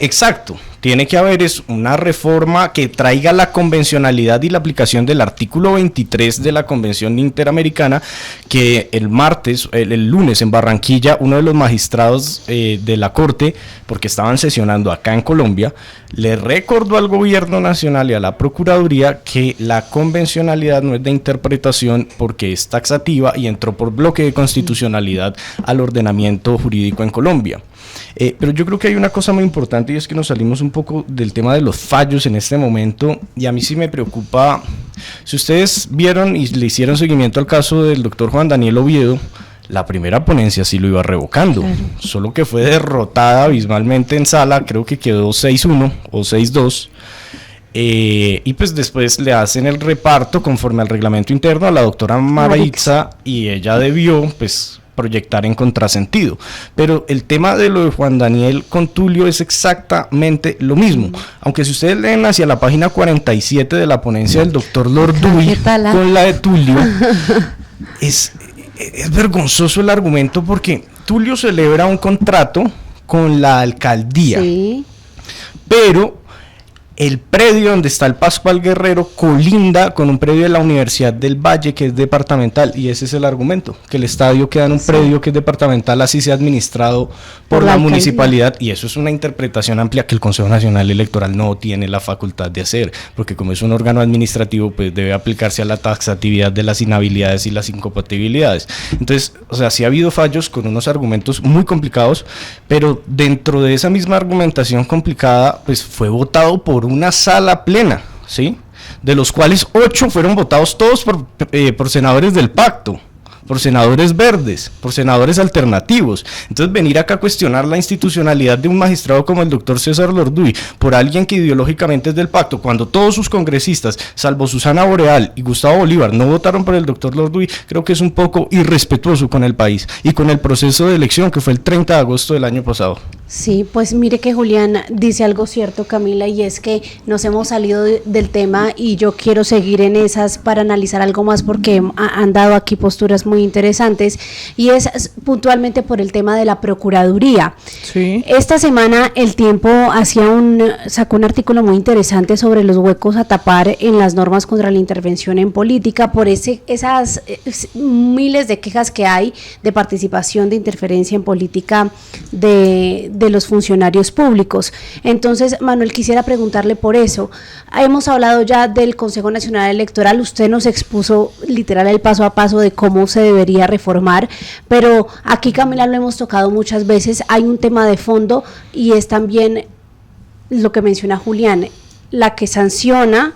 Speaker 6: exacto. Tiene que haber una reforma que traiga la convencionalidad y la aplicación del artículo 23 de la Convención Interamericana, que el lunes en Barranquilla, uno de los magistrados de la Corte, porque estaban sesionando acá en Colombia, le recordó al gobierno nacional y a la Procuraduría que la convencionalidad no es de interpretación porque es taxativa y entró por bloque de constitucionalidad al ordenamiento jurídico en Colombia. Pero yo creo que hay una cosa muy importante, y es que nos salimos un poco del tema de los fallos en este momento, y a mí sí me preocupa. Si ustedes vieron y le hicieron seguimiento al caso del doctor Juan Daniel Oviedo, la primera ponencia sí lo iba revocando, solo que fue derrotada abismalmente en sala, creo que quedó 6-1 o 6-2. Y pues después le hacen el reparto conforme al reglamento interno a la doctora Maritza, y ella debió pues proyectar en contrasentido. Pero el tema de lo de Juan Daniel con Tulio es exactamente lo mismo, aunque si ustedes leen hacia la página 47 de la ponencia del doctor Lorduy con la de Tulio, es vergonzoso el argumento, porque Tulio celebra un contrato con la alcaldía, sí, pero el predio donde está el Pascual Guerrero colinda con un predio de la Universidad del Valle que es departamental, y ese es el argumento, que el estadio queda en un predio que es departamental, así sea administrado por la municipalidad, y eso es una interpretación amplia que el Consejo Nacional Electoral no tiene la facultad de hacer, porque como es un órgano administrativo, pues debe aplicarse a la taxatividad de las inhabilidades y las incompatibilidades. Entonces, o sea, sí ha habido fallos con unos argumentos muy complicados, pero dentro de esa misma argumentación complicada, pues fue votado por una sala plena, ¿sí? De los cuales 8 fueron votados todos por senadores del pacto, por senadores verdes, por senadores alternativos. Entonces venir acá a cuestionar la institucionalidad de un magistrado como el doctor César Lorduy por alguien que ideológicamente es del pacto, cuando todos sus congresistas, salvo Susana Boreal y Gustavo Bolívar, no votaron por el doctor Lorduy, creo que es un poco irrespetuoso con el país y con el proceso de elección que fue el 30 de agosto del año pasado.
Speaker 3: Sí, pues mire que Julián dice algo cierto, Camila, y es que nos hemos salido del tema, y yo quiero seguir en esas para analizar algo más, porque han dado aquí posturas muy interesantes, y es puntualmente por el tema de la Procuraduría. Sí. Esta semana El Tiempo sacó un artículo muy interesante sobre los huecos a tapar en las normas contra la intervención en política por esas miles de quejas que hay de participación, de interferencia en política de los funcionarios públicos. Entonces, Manuel, quisiera preguntarle por eso. Hemos hablado ya del Consejo Nacional Electoral, usted nos expuso literal el paso a paso de cómo se debería reformar, pero aquí, Camila, lo hemos tocado muchas veces, hay un tema de fondo, y es también lo que menciona Julián, la que sanciona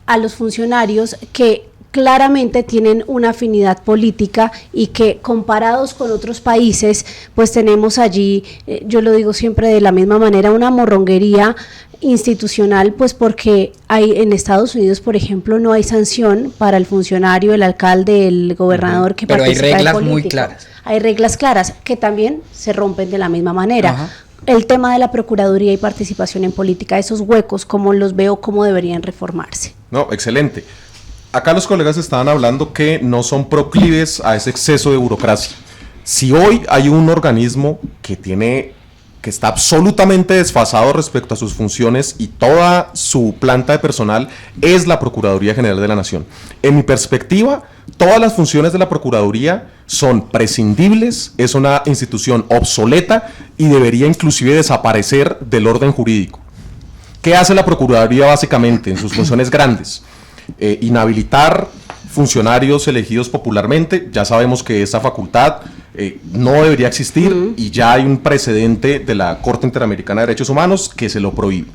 Speaker 3: a los funcionarios que claramente tienen una afinidad política, y que comparados con otros países, pues tenemos allí, yo lo digo siempre de la misma manera, una morronguería institucional, pues porque en Estados Unidos, por ejemplo, no hay sanción para el funcionario, el alcalde, el gobernador que participa en política.
Speaker 7: Pero hay reglas muy claras.
Speaker 3: Hay reglas claras que también se rompen de la misma manera.
Speaker 7: Ajá.
Speaker 3: El tema de la Procuraduría y participación en política, esos huecos, ¿cómo los veo, cómo deberían reformarse?
Speaker 4: No, excelente. acá los colegas estaban hablando que no son proclives a ese exceso de burocracia. Si hoy hay un organismo que está absolutamente desfasado respecto a sus funciones y toda su planta de personal, es la Procuraduría General de la Nación. En mi perspectiva, todas las funciones de la Procuraduría son prescindibles, es una institución obsoleta y debería inclusive desaparecer del orden jurídico. ¿Qué hace la Procuraduría básicamente en sus funciones grandes? Inhabilitar funcionarios elegidos popularmente. Ya sabemos que esa facultad no debería existir y ya hay un precedente de la Corte Interamericana de Derechos Humanos que se lo prohíbe.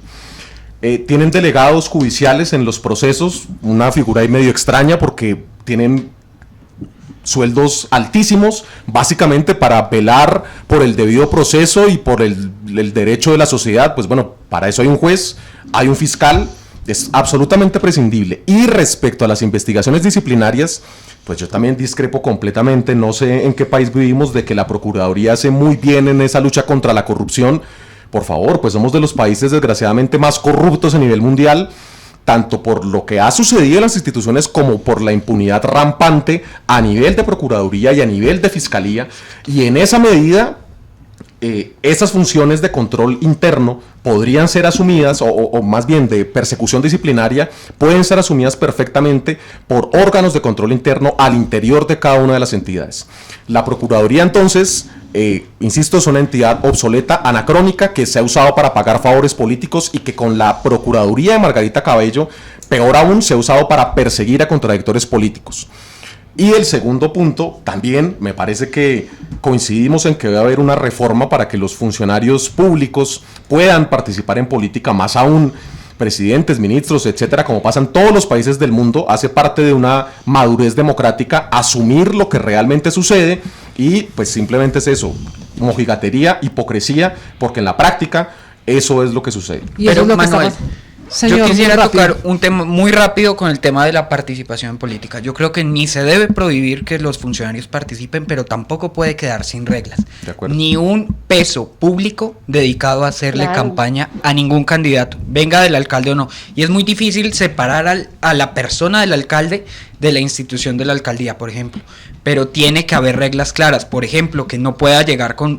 Speaker 4: Tienen delegados judiciales en los procesos, una figura ahí medio extraña porque tienen sueldos altísimos, básicamente para velar por el debido proceso y por el derecho de la sociedad. Pues bueno, para eso hay un juez, hay un fiscal, es absolutamente prescindible. Y respecto a las investigaciones disciplinarias, pues yo también discrepo completamente, no sé en qué país vivimos, de que la Procuraduría hace muy bien en esa lucha contra la corrupción. Por favor, pues somos de los países desgraciadamente más corruptos a nivel mundial, tanto por lo que ha sucedido en las instituciones como por la impunidad rampante a nivel de Procuraduría y a nivel de Fiscalía, y en esa medida esas funciones de control interno podrían ser asumidas, o más bien de persecución disciplinaria, pueden ser asumidas perfectamente por órganos de control interno al interior de cada una de las entidades. La Procuraduría entonces, insisto, es una entidad obsoleta, anacrónica, que se ha usado para pagar favores políticos y que con la Procuraduría de Margarita Cabello, peor aún, se ha usado para perseguir a contradictores políticos. Y el segundo punto, también me parece que coincidimos en que debe haber una reforma para que los funcionarios públicos puedan participar en política, más aún presidentes, ministros, etcétera, como pasa en todos los países del mundo. Hace parte de una madurez democrática asumir lo que realmente sucede, y pues simplemente es eso, mojigatería, hipocresía, porque en la práctica eso es lo que sucede.
Speaker 2: Y eso
Speaker 7: Pero
Speaker 2: es lo que
Speaker 7: Manuel,
Speaker 2: está Señor,
Speaker 7: yo quisiera
Speaker 2: muy rápido.
Speaker 7: tocar un tema muy rápido con el tema de la participación en política. Yo creo que ni se debe prohibir que los funcionarios participen, pero tampoco puede quedar sin reglas.
Speaker 4: De acuerdo.
Speaker 7: Ni un peso público dedicado a hacerle
Speaker 3: Claro.
Speaker 7: campaña a ningún candidato, venga del alcalde o no. Y es muy difícil separar a la persona del alcalde de la institución de la alcaldía, por ejemplo. Pero tiene que haber reglas claras. Por ejemplo, que no pueda llegar con,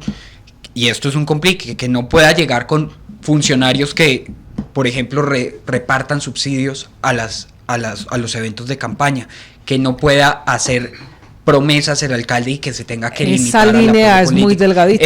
Speaker 7: y esto es un complique, que no pueda llegar con funcionarios que, por ejemplo, repartan subsidios a los eventos de campaña, que no pueda hacer promesas el alcalde y que se tenga que limitar
Speaker 2: Esa
Speaker 7: al
Speaker 2: línea
Speaker 7: apoyo
Speaker 2: es muy
Speaker 7: político.
Speaker 2: delgadita.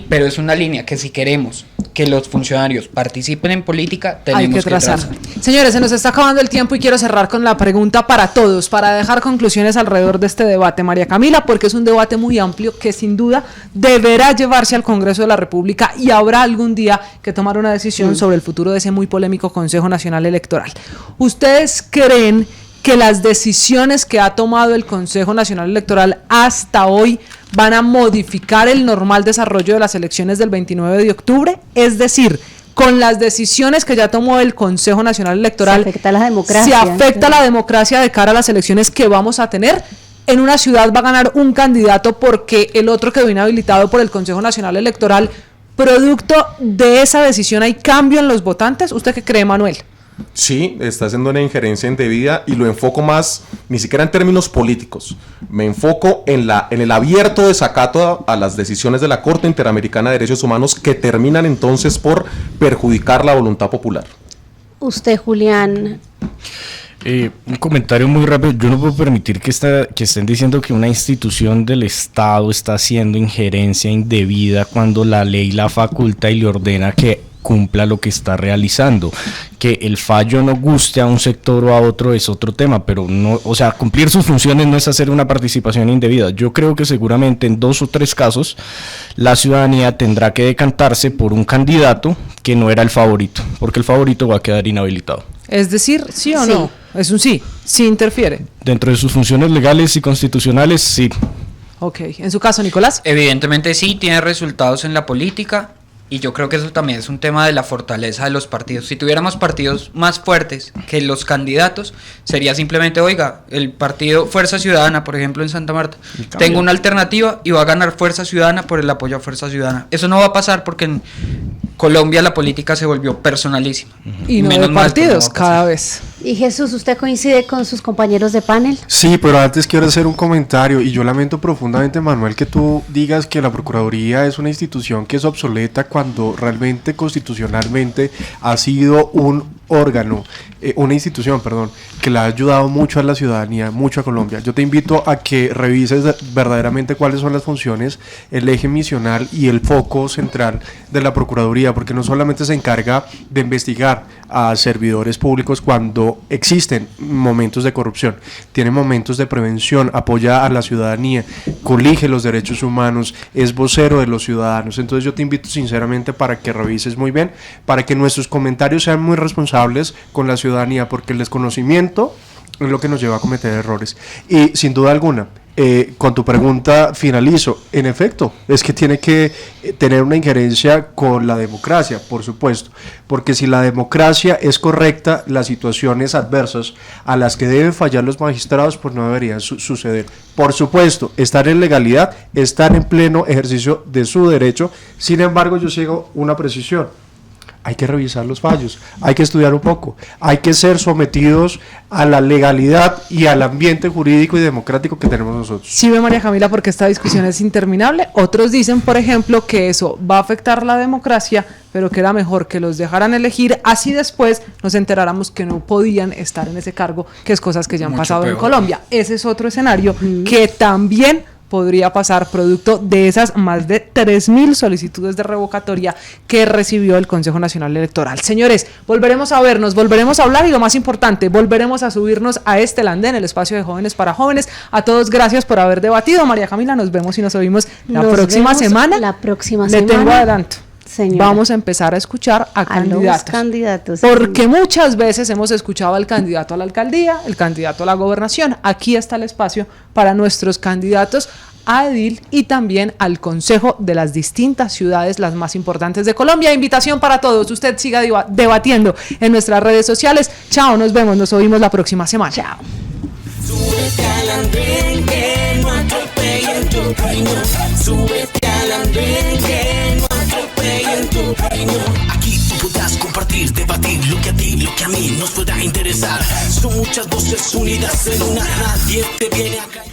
Speaker 7: Pero es una línea que si queremos que los funcionarios participen en política,
Speaker 2: Hay
Speaker 7: tenemos
Speaker 2: que trazar.
Speaker 7: trazar.
Speaker 2: Señores, se nos está acabando el tiempo y quiero cerrar con la pregunta para todos, para dejar conclusiones alrededor de este debate, María Camila, porque es un debate muy amplio que sin duda deberá llevarse al Congreso de la República y habrá algún día que tomar una decisión sobre el futuro de ese muy polémico Consejo Nacional Electoral. ¿Ustedes creen que las decisiones que ha tomado el Consejo Nacional Electoral hasta hoy van a modificar el normal desarrollo de las elecciones del 29 de octubre? Es decir, con las decisiones que ya tomó el Consejo Nacional Electoral,
Speaker 3: Se afecta la democracia.
Speaker 2: se afecta la democracia de cara a las elecciones que vamos a tener. En una ciudad va a ganar un candidato porque el otro quedó inhabilitado por el Consejo Nacional Electoral. Producto de esa decisión, ¿hay cambio en los votantes? ¿Usted qué cree, Manuel?
Speaker 4: Sí, está haciendo una injerencia indebida, y lo enfoco más, ni siquiera en términos políticos, me enfoco en el abierto desacato a las decisiones de la Corte Interamericana de Derechos Humanos, que terminan entonces por perjudicar la voluntad popular.
Speaker 3: Usted, Julián.
Speaker 6: Un comentario muy rápido. Yo no puedo permitir que estén diciendo que una institución del Estado está haciendo injerencia indebida cuando la ley la faculta y le ordena que cumpla lo que está realizando. Que el fallo no guste a un sector o a otro es otro tema, pero no, o sea, cumplir sus funciones no es hacer una participación indebida. Yo creo que seguramente en 2 o 3 casos la ciudadanía tendrá que decantarse por un candidato que no era el favorito, porque el favorito va a quedar inhabilitado.
Speaker 2: Es decir, ¿sí o
Speaker 3: Sí.
Speaker 2: no? Es un sí, sí interfiere.
Speaker 6: Dentro de sus funciones legales y constitucionales, sí.
Speaker 2: Ok, en su caso, Nicolás.
Speaker 7: Evidentemente sí, tiene resultados en la política, y yo creo que eso también es un tema de la fortaleza de los partidos. Si tuviéramos partidos más fuertes que los candidatos, sería simplemente, oiga, el partido Fuerza Ciudadana, por ejemplo, en Santa Marta, tengo una alternativa y va a ganar Fuerza Ciudadana por el apoyo a Fuerza Ciudadana. Eso no va a pasar porque en Colombia la política se volvió personalísima.
Speaker 2: Y no
Speaker 7: Menos
Speaker 2: de
Speaker 7: mal que no va
Speaker 2: partidos
Speaker 7: a pasar.
Speaker 2: cada vez.
Speaker 3: Y Jesús, ¿usted coincide con sus compañeros de panel?
Speaker 5: Sí, pero antes quiero hacer un comentario y yo lamento profundamente, Manuel, que tú digas que la Procuraduría es una institución que es obsoleta cuando realmente constitucionalmente ha sido un órgano, una institución, perdón, que le ha ayudado mucho a la ciudadanía, mucho a Colombia. Yo te invito a que revises verdaderamente cuáles son las funciones, el eje misional y el foco central de la Procuraduría, porque no solamente se encarga de investigar a servidores públicos cuando existen momentos de corrupción, tiene momentos de prevención, apoya a la ciudadanía, colige los derechos humanos, es vocero de los ciudadanos. Entonces yo te invito sinceramente para que revises muy bien, para que nuestros comentarios sean muy responsables con la ciudadanía, porque el desconocimiento es lo que nos lleva a cometer errores. Y sin duda alguna, con tu pregunta finalizo. En efecto, es que tiene que tener una injerencia con la democracia, por supuesto, porque si la democracia es correcta, las situaciones adversas a las que deben fallar los magistrados pues no deberían suceder. Por supuesto, estar en legalidad, estar en pleno ejercicio de su derecho. Sin embargo, yo sigo una precisión: hay que revisar los fallos, hay que estudiar un poco, hay que ser sometidos a la legalidad y al ambiente jurídico y democrático que tenemos nosotros.
Speaker 2: Sí, ve, María Camila, porque esta discusión es interminable. Otros dicen, por ejemplo, que eso va a afectar la democracia, pero que era mejor que los dejaran elegir, así después nos enteráramos que no podían estar en ese cargo, que es cosas que ya han
Speaker 7: Mucho
Speaker 2: pasado
Speaker 7: peor.
Speaker 2: en Colombia. Ese es otro escenario que también podría pasar producto de esas más de 3.000 solicitudes de revocatoria que recibió el Consejo Nacional Electoral. Señores, volveremos a vernos, volveremos a hablar y lo más importante, volveremos a subirnos a este Landén, el espacio de Jóvenes para Jóvenes. A todos, gracias por haber debatido. María Camila, nos vemos y nos oímos la próxima semana.
Speaker 3: La próxima
Speaker 2: Le
Speaker 3: semana.
Speaker 2: tengo adelanto.
Speaker 3: Señora.
Speaker 2: Vamos a empezar a escuchar a
Speaker 3: los candidatos.
Speaker 2: porque muchas veces hemos escuchado al candidato a la alcaldía, el candidato a la gobernación. Aquí está el espacio para nuestros candidatos a edil y también al consejo de las distintas ciudades, las más importantes de Colombia. Invitación para todos. Usted siga debatiendo en nuestras redes sociales. Chao, nos vemos, nos oímos la próxima semana. Chao.
Speaker 1: Súbete al andén que no atropellen tu reino. Súbete al andén que no atropellen tu reino. Aquí tú podrás compartir, debatir lo que a ti, lo que a mí nos pueda interesar. Son muchas voces unidas en una, nadie te viene a callar.